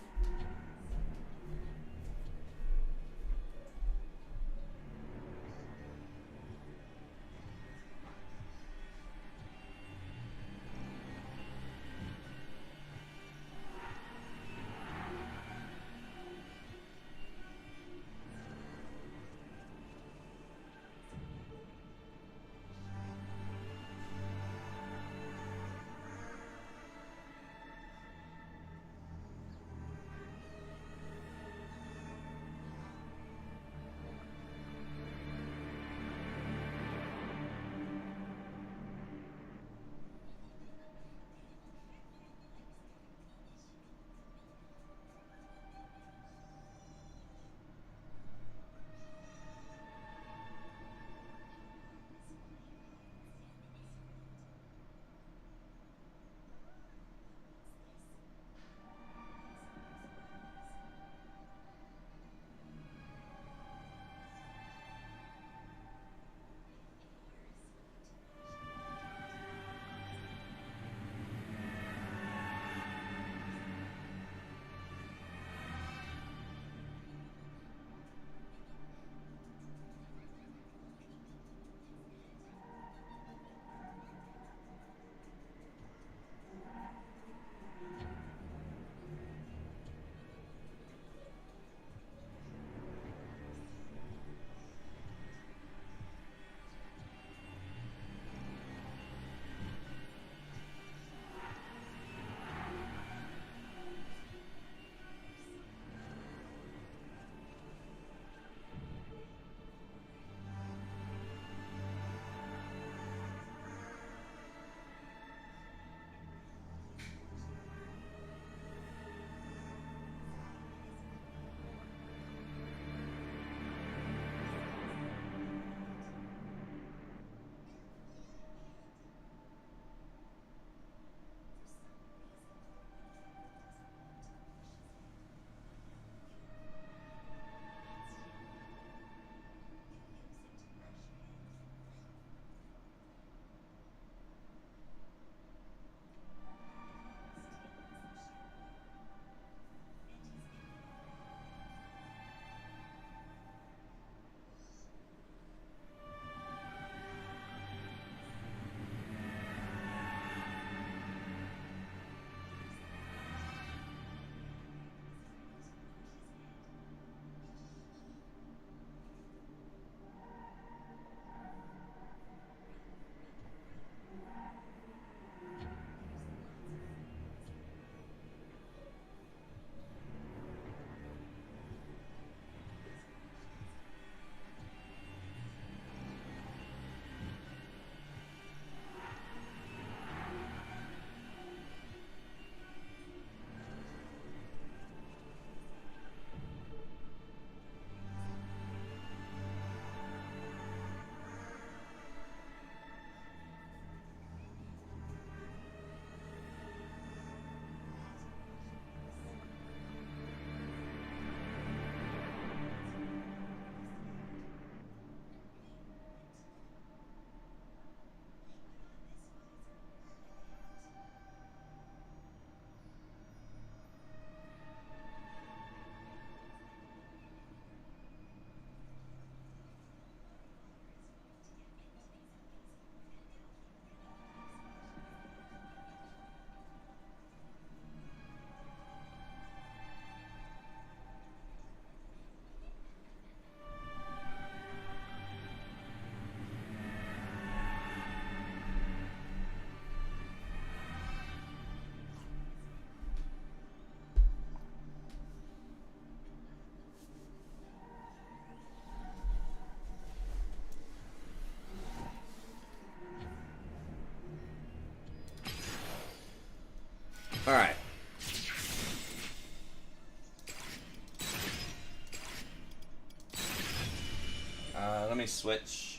Let me switch.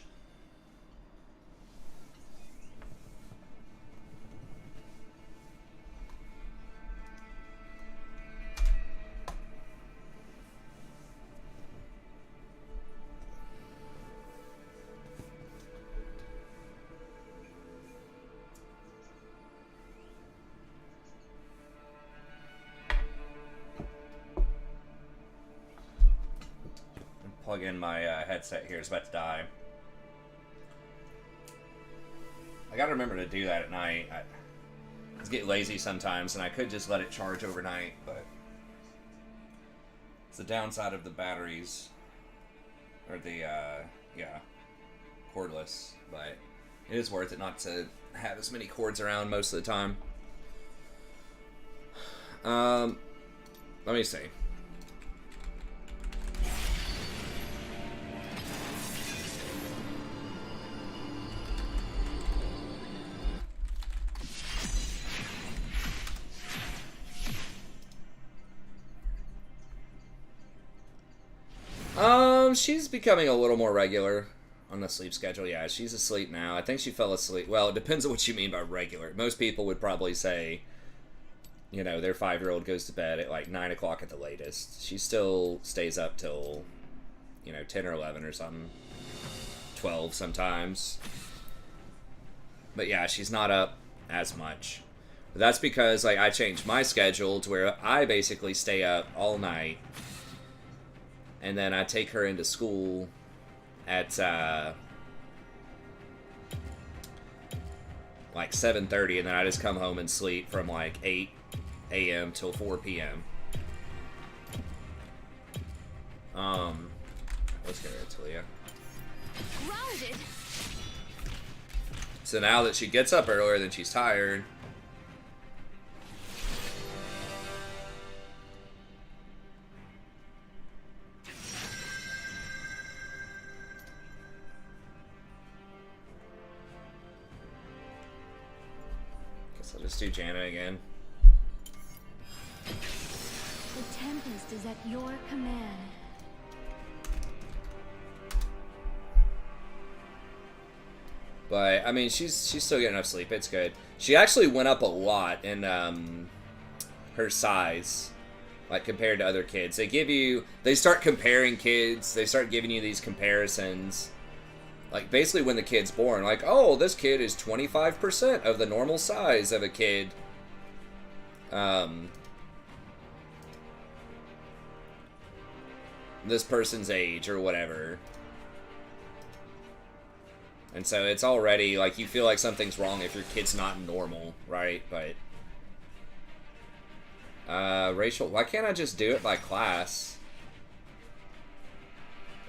Plug in my headset here. It's about to die. I gotta remember to do that at night. I just get lazy sometimes, and I could just let it charge overnight, but it's the downside of the batteries, or the yeah, cordless. But it is worth it not to have as many cords around most of the time. Let me see. She's becoming a little more regular on the sleep schedule. Yeah, she's asleep now. I think she fell asleep. Well, it depends on what you mean by regular. Most people would probably say, you know, their 5-year-old goes to bed at like 9 o'clock at the latest. She still stays up till, you know, 10 or 11 or something. 12 sometimes. But yeah, she's not up as much. But that's because, like, I changed my schedule to where I basically stay up all night. And then I take her into school at like 7:30, and then I just come home and sleep from like 8 a.m. till 4 p.m. Let's get her to Leah. Grounded. So now that she gets up earlier, then she's tired. I'll just do Janna again. The Tempest is at your command. But I mean, she's still getting enough sleep. It's good. She actually went up a lot in her size, like compared to other kids. They start comparing kids. They start giving you these comparisons. Like, basically when the kid's born, like, oh, this kid is 25% of the normal size of a kid. This person's age or whatever. And so it's already, like, you feel like something's wrong if your kid's not normal, right? But, racial, why can't I just do it by class?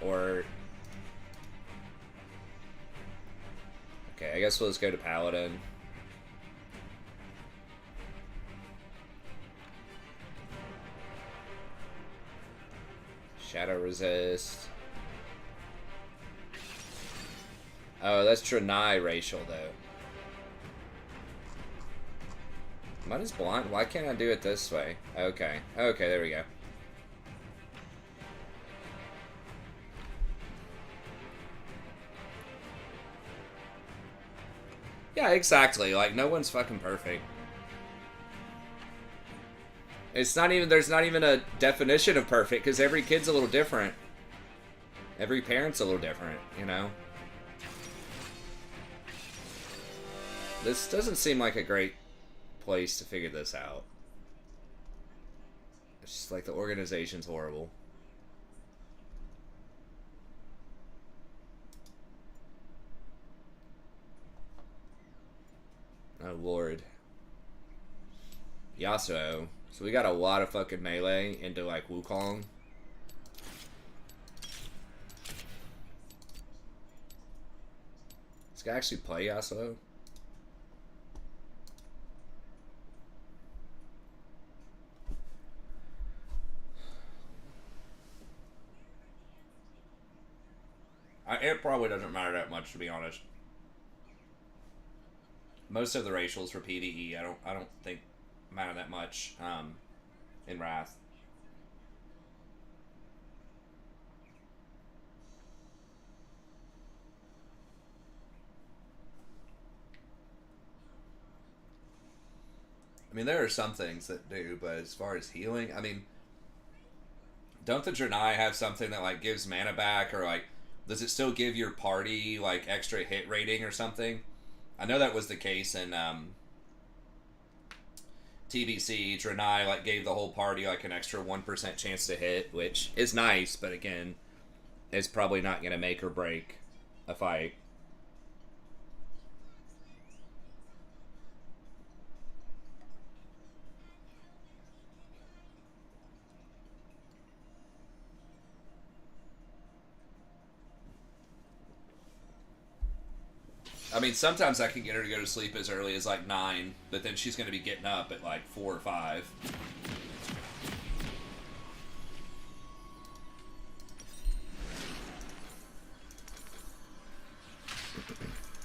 Or... Okay, I guess we'll just go to Paladin. Shadow Resist. Oh, that's Draenei racial, though. Am I just blind? Why can't I do it this way? Okay. Okay, there we go. Yeah, exactly. Like, no one's fucking perfect. It's not even, there's not even a definition of perfect, because every kid's a little different. Every parent's a little different, you know? This doesn't seem like a great place to figure this out. It's just like the organization's horrible. Oh, Lord. Yasuo. So we got a lot of fucking melee into, like, Wukong. This guy actually play Yasuo? It probably doesn't matter that much, to be honest. Most of the racials for PvE, I don't think matter that much in Wrath. mean, there are some things that do, but as far as healing, I mean, don't the Janai have something that, like, gives mana back, or, like, does it still give your party, like, extra hit rating or something? I know that was the case in, TBC. Janai, like, gave the whole party, like, an extra 1% chance to hit, which is nice, but again, is probably not going to make or break a fight. I mean, sometimes I can get her to go to sleep as early as like 9, but then she's going to be getting up at like 4 or 5.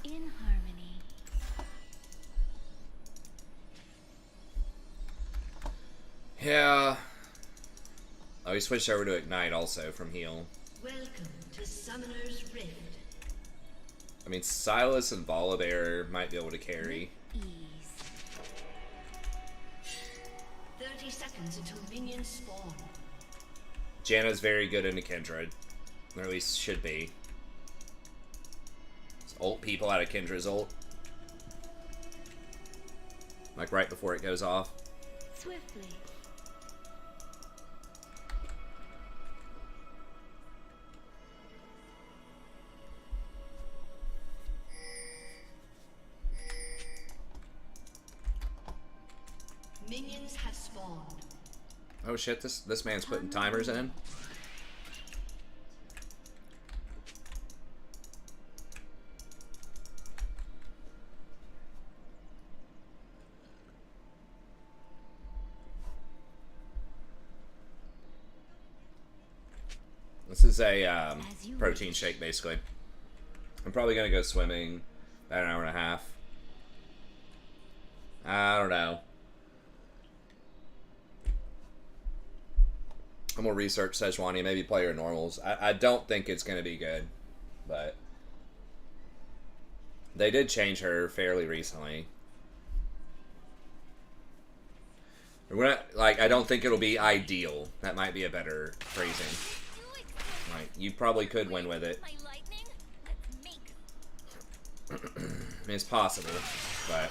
In harmony. Yeah. Oh, we switched over to Ignite also from heal. Welcome to Summoner's Rift. I mean, Silas and Volibear might be able to carry. Ease. 30 seconds until minions spawn. Janna's very good into Kindred. Or at least should be. It's ult people out of Kindred's ult. Like right before it goes off. Swiftly. Minions have spawned. Oh shit, this man's putting timers in. This is a protein shake, basically. I'm probably gonna go swimming about an hour and a half. I don't know. I'm gonna research Sejuani, maybe play her normals. I don't think it's gonna be good, but they did change her fairly recently. We're not, like, I don't think it'll be ideal. That might be a better phrasing. Like, you probably could win with it. I mean, it's possible, but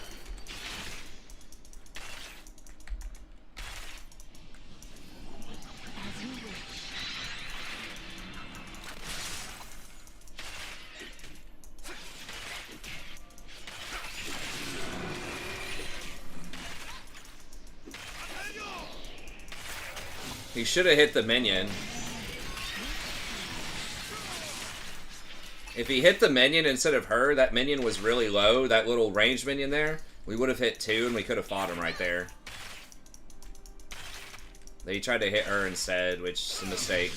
he should have hit the minion. If he hit the minion instead of her, that minion was really low, that little ranged minion there, we would have hit 2 and we could have fought him right there. He tried to hit her instead, which is a mistake.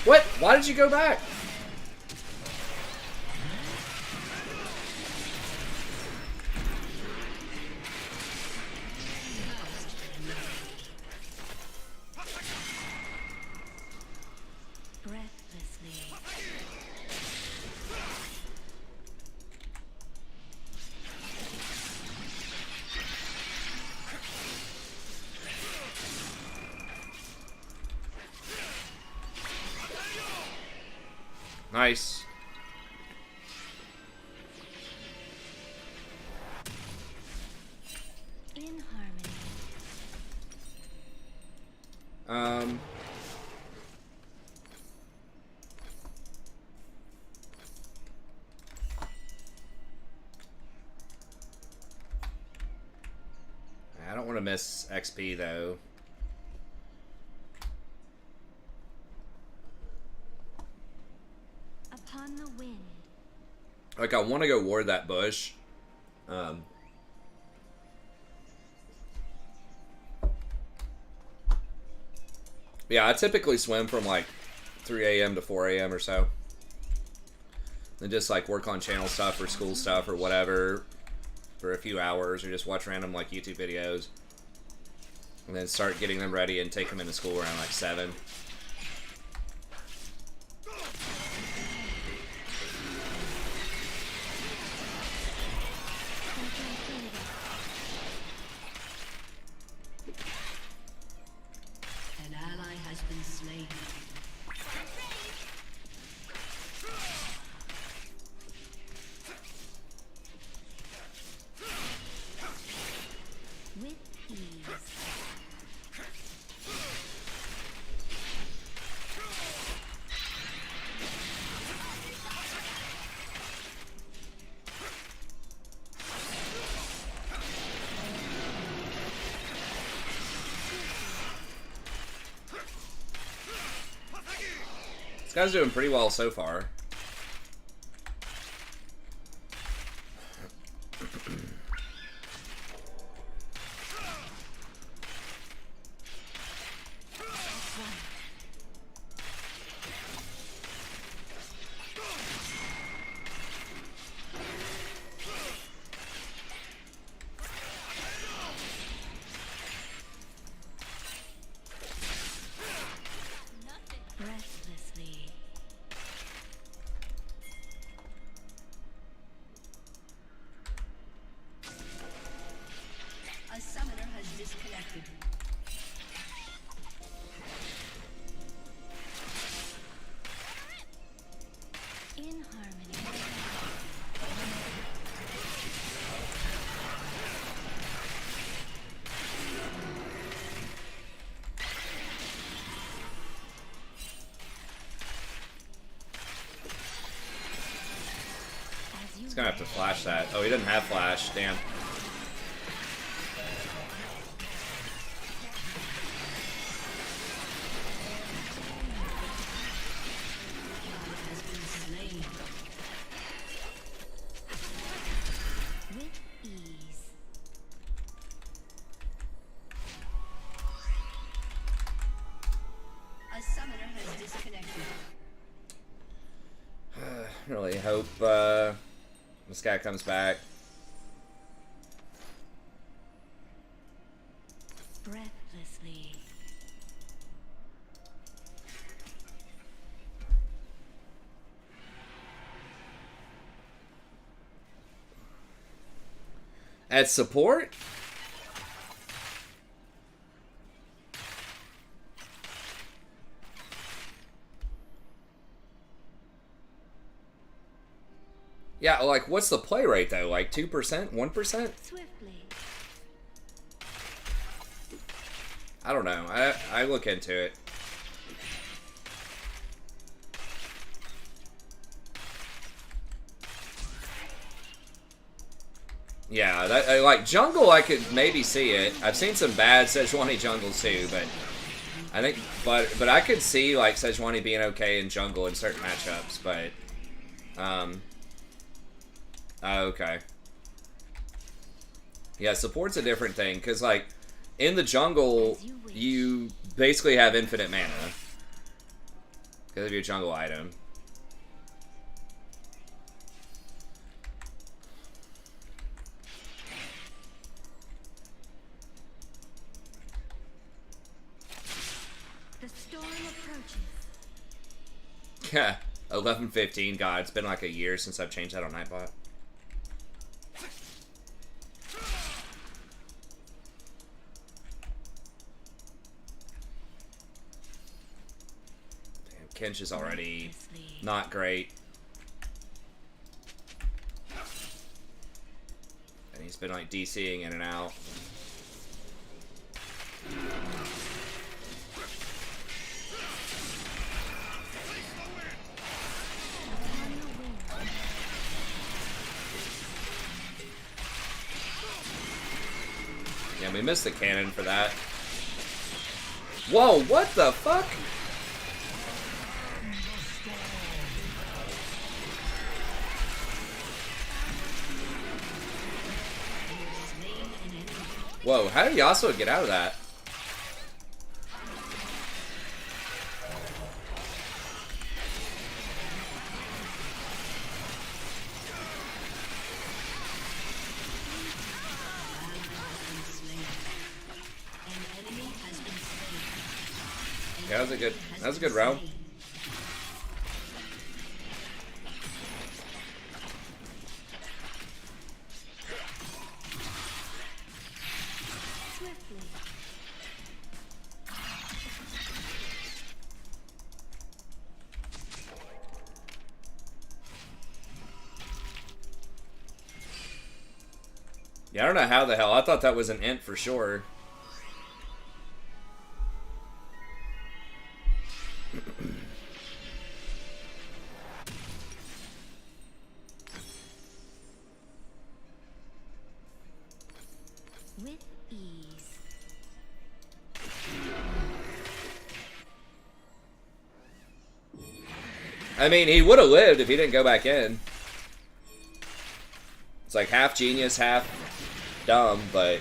What? Why did you go back? Breathlessly. Nice. In harmony. I don't want to miss XP though. Like, I want to go ward that bush. Yeah, I typically swim from like 3 a.m. to 4 a.m. or so. And just like work on channel stuff or school stuff or whatever for a few hours, or just watch random like YouTube videos. And then start getting them ready and take them into school around like 7. An ally has been slain. With ease. This guy's doing pretty well so far. Restlessly. A summoner has disconnected. In harmony. He's gonna have to flash that. Oh, he doesn't have flash. Damn. Has been slain. With ease. A summoner has disconnected. Really hope this guy comes back. Breathlessly. At support? Yeah, like, what's the play rate, though? Like, 2%? 1%? Swiftly. I don't know. I look into it. Yeah, that, like, jungle, I could maybe see it. I've seen some bad Sejuani jungles, too, but I think, but I could see, like, Sejuani being okay in jungle in certain matchups, but, okay. Yeah, support's a different thing, because, like, in the jungle, you basically have infinite mana because of your jungle item. The storm approaches. Yeah, 11:15. God, it's been like a year since I've changed that on Nightbot. Damn, Kench is already not great. And he's been like DCing in and out. Yeah, we missed the cannon for that. Whoa, what the fuck? Whoa, how did Yasuo get out of that? Yeah, that was a good round. Yeah, I don't know how the hell. I thought that was an int for sure. With ease. I mean, he would have lived if he didn't go back in. It's like half genius, half dumb, but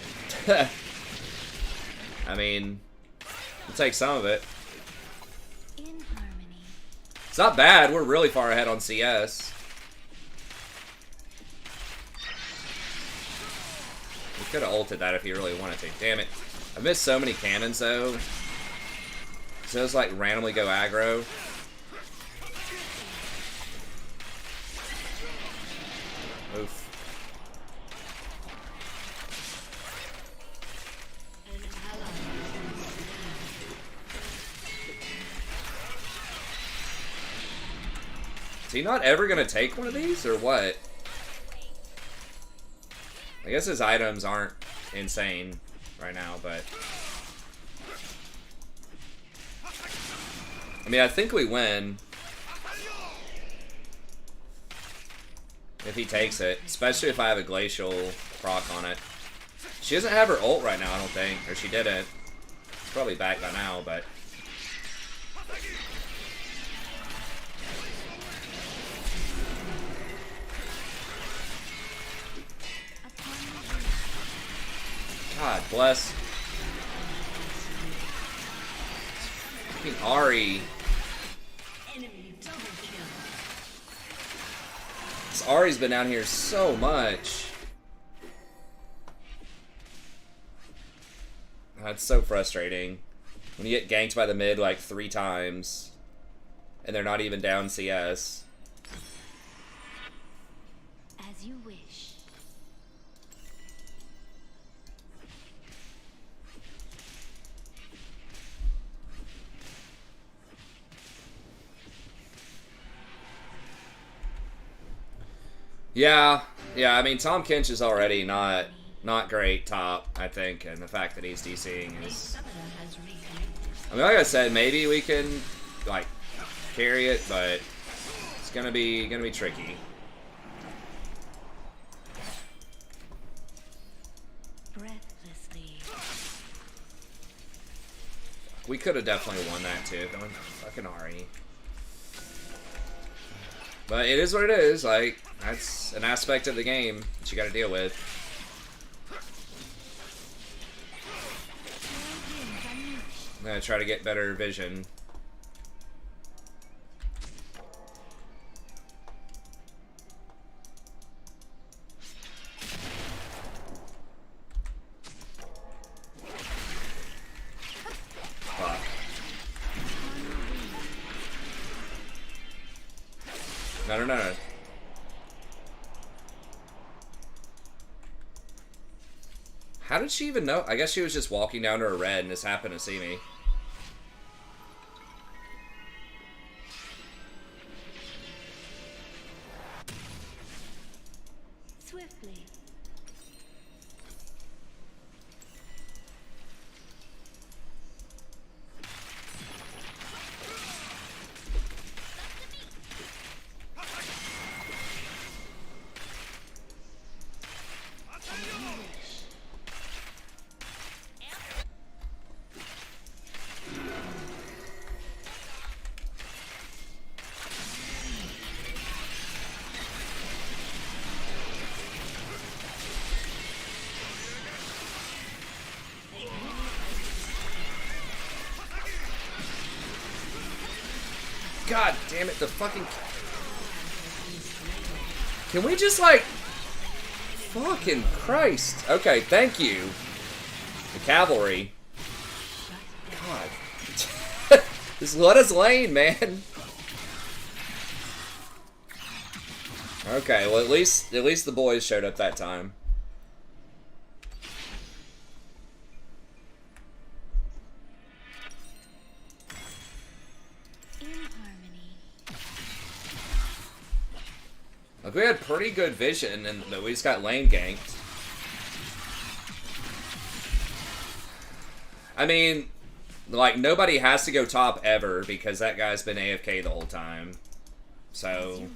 I mean, we'll take some of it. In harmony. It's not bad. We're really far ahead on CS. We could have ulted that if he really wanted to. Damn it. I missed so many cannons, though. So it's like randomly go aggro. Oof. Is he not ever gonna take one of these, or what? I guess his items aren't insane right now, but... I mean, I think we win. If he takes it. Especially if I have a glacial proc on it. She doesn't have her ult right now, I don't think. Or she didn't. It's probably back by now, but... God bless. Fucking Ahri. This Ahri's been down here so much. That's so frustrating. When you get ganked by the mid like 3 times, and they're not even down CS. As you wish. Yeah, I mean, Tom Kinch is already not great top, I think, and the fact that he's DCing is... I mean, like I said, maybe we can, like, carry it, but it's gonna be tricky. Breathlessly. We could have definitely won that, too. Going fucking Ahri. But it is what it is, like... That's an aspect of the game that you gotta deal with. I'm gonna try to get better vision. Fuck. No. How did she even know? I guess she was just walking down to her red and just happened to see me. Swiftly. God damn it, the fucking... Can we just, like... Fucking Christ. Okay, thank you. The cavalry. God. Just let us lane, man. Okay, well at least the boys showed up that time. In harmony. Like, we had pretty good vision, and we just got lane ganked. I mean, like, nobody has to go top ever, because that guy's been AFK the whole time. So...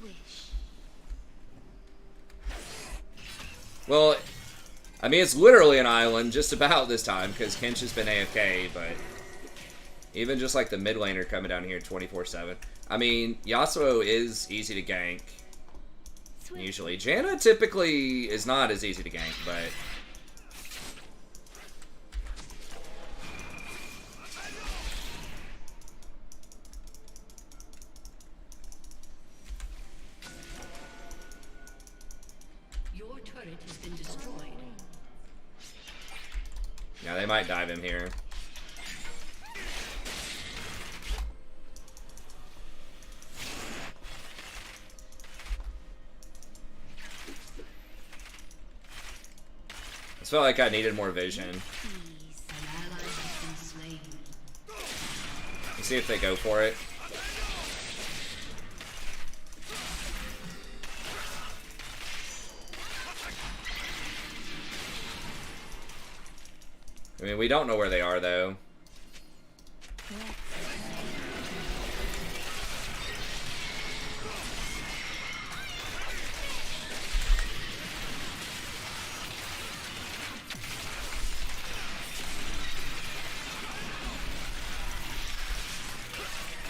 Well, I mean, it's literally an island just about this time, because Kench has been AFK, but... Even just, like, the mid laner coming down here 24/7. I mean, Yasuo is easy to gank. Usually. Janna typically is not as easy to gank, but... Your turret has been destroyed. Yeah, they might dive him here. I felt like I needed more vision. An ally has been slain. Let's see if they go for it. I mean, we don't know where they are, though.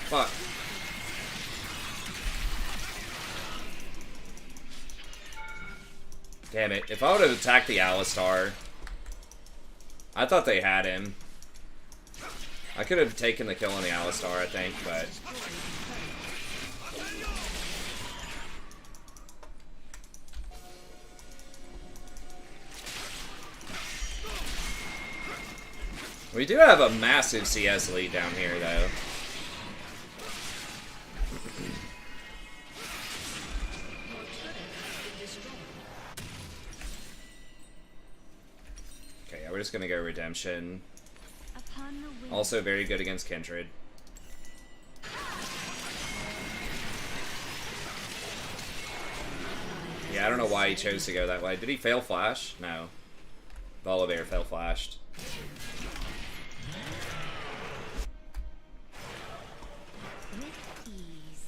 Fuck. Damn it. If I would have attacked the Alistar... I thought they had him. I could have taken the kill on the Alistar, I think, but... We do have a massive CS lead down here, though. Okay, yeah, we're just gonna go Redemption. Upon the wind. Also very good against Kindred. Yeah, I don't know why he chose to go that way. Did he fail flash? No. Volibear fail flashed. With ease.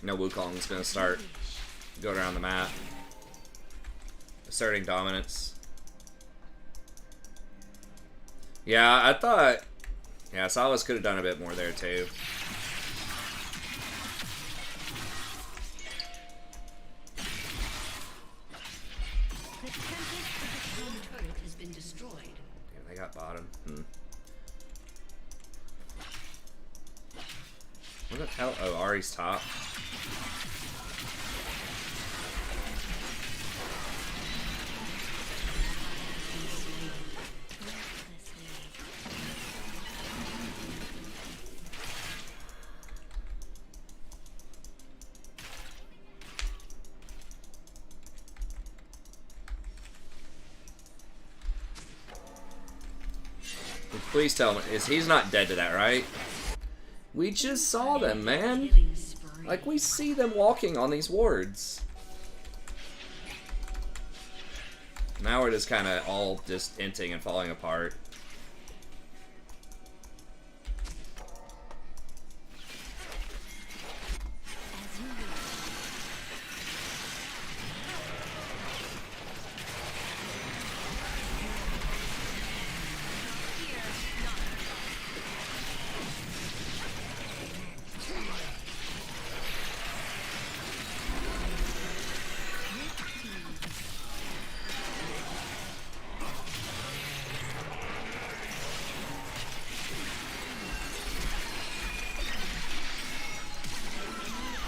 No, Wukong's gonna start going around the map. Asserting dominance. Yeah, I thought... Yeah, Salas could have done a bit more there, too. The Tempest turret has been destroyed. Yeah, they got bottom. What the hell? Oh, Ari's top. Please tell me, he's not dead to that, right? We just saw them, man. Killing spree. Like, we see them walking on these wards. Now we're just kind of all just inting and falling apart. As you wish.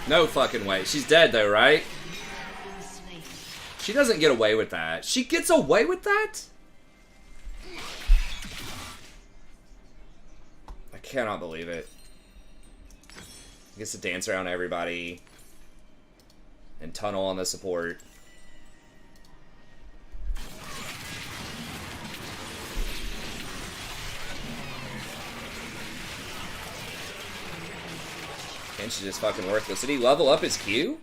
No fucking way. She's dead though, right? She doesn't get away with that. She gets away with that? I cannot believe it. Gets to dance around everybody and tunnel on the support. Ken's just fucking worthless. Did he level up his Q?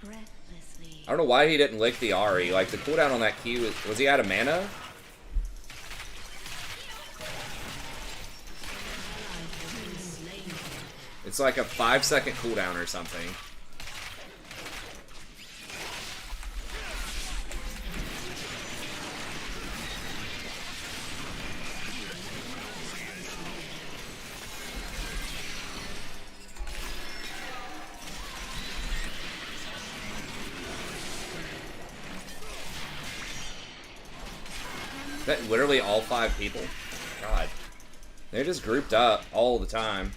I don't know why he didn't lick the Ari. Like, the cooldown on that Q, was he out of mana? It's like a 5-second cooldown or something. Is that literally all 5 people? God. They're just grouped up all the time.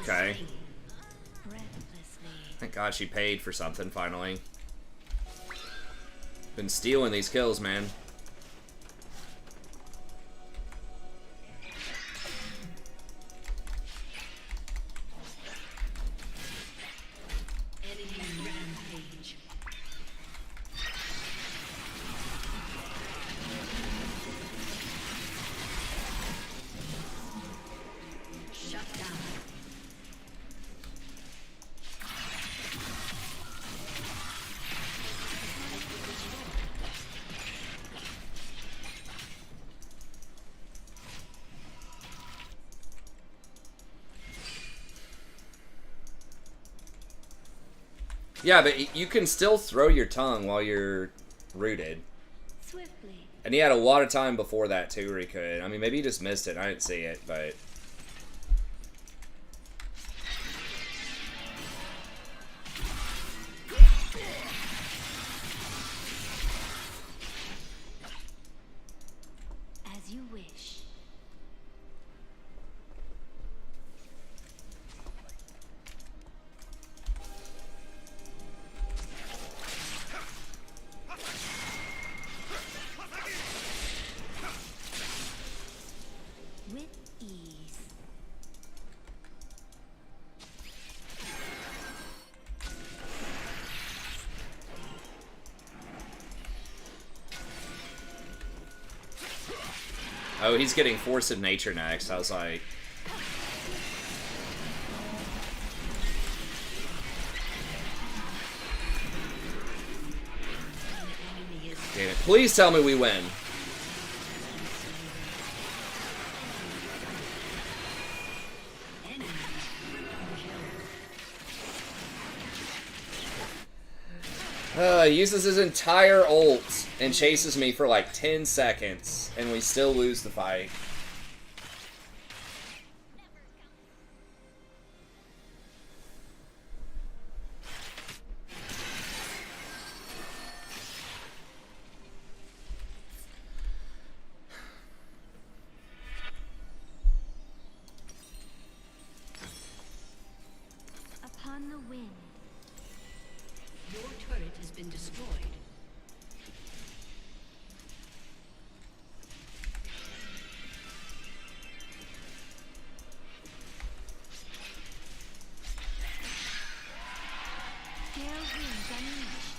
Okay. Thank God she paid for something finally. Been stealing these kills, man. Yeah, but you can still throw your tongue while you're rooted. Swiftly. And he had a lot of time before that, too, where he could. I mean, maybe he just missed it. I didn't see it, but... As you wish. With ease. Oh, he's getting Force of Nature next. I was like... Damn it. Please tell me we win. He uses his entire ult and chases me for like 10 seconds, and we still lose the fight. Upon the wind. Your turret has been destroyed. Gale winds unleashed.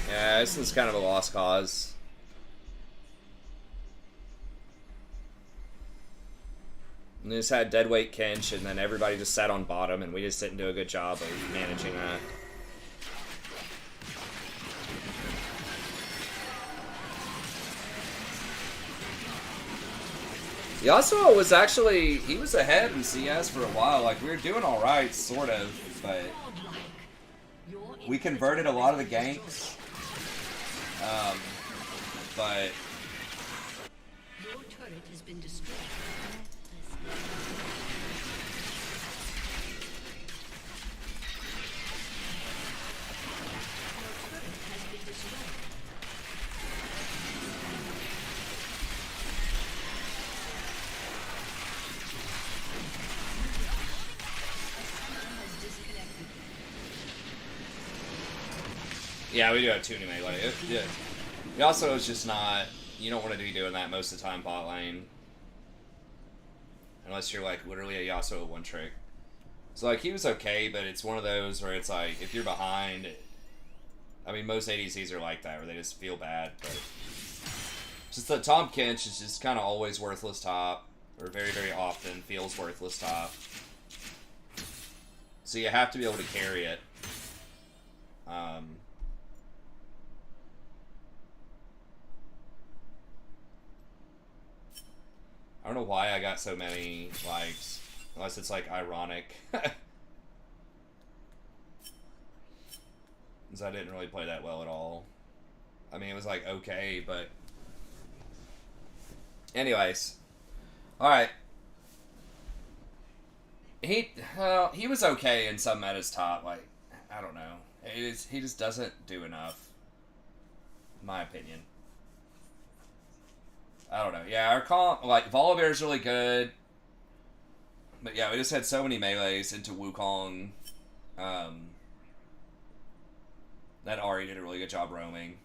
Yeah, this is kind of a lost cause. And they just had deadweight Kench, and then everybody just sat on bottom, and we just didn't do a good job of managing that. Yasuo was actually, he was ahead in CS for a while. Like, we were doing alright, sort of, but we converted a lot of the ganks. But Your turret has been destroyed. yeah, we do have too many melee. Yasuo is just not, you don't want to be doing that most of the time bot lane. Unless you're like literally a Yasuo one trick. So like he was okay, but it's one of those where it's like if you're behind, I mean most ADCs are like that where they just feel bad, but just the Tom Kench is just kind of always worthless top, or very, very often feels worthless top. So you have to be able to carry it. I don't know why I got so many likes, unless it's like ironic. Because I didn't really play that well at all. I mean, it was like okay, but anyways, all right. He was okay in some metas top. Like I don't know, he just doesn't do enough, in my opinion. I don't know. Yeah, our comp, like, Volibear's really good. But yeah, we just had so many melees into Wukong. That Ahri did a really good job roaming.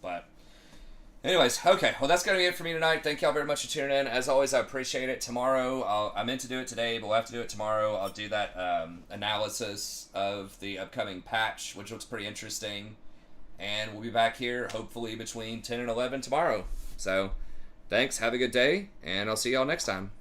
But, anyways, okay. Well, that's going to be it for me tonight. Thank y'all very much for tuning in. As always, I appreciate it. Tomorrow, I meant to do it today, but we'll have to do it tomorrow. I'll do that analysis of the upcoming patch, which looks pretty interesting. And we'll be back here, hopefully, between 10 and 11 tomorrow. So, thanks, have a good day, and I'll see y'all next time.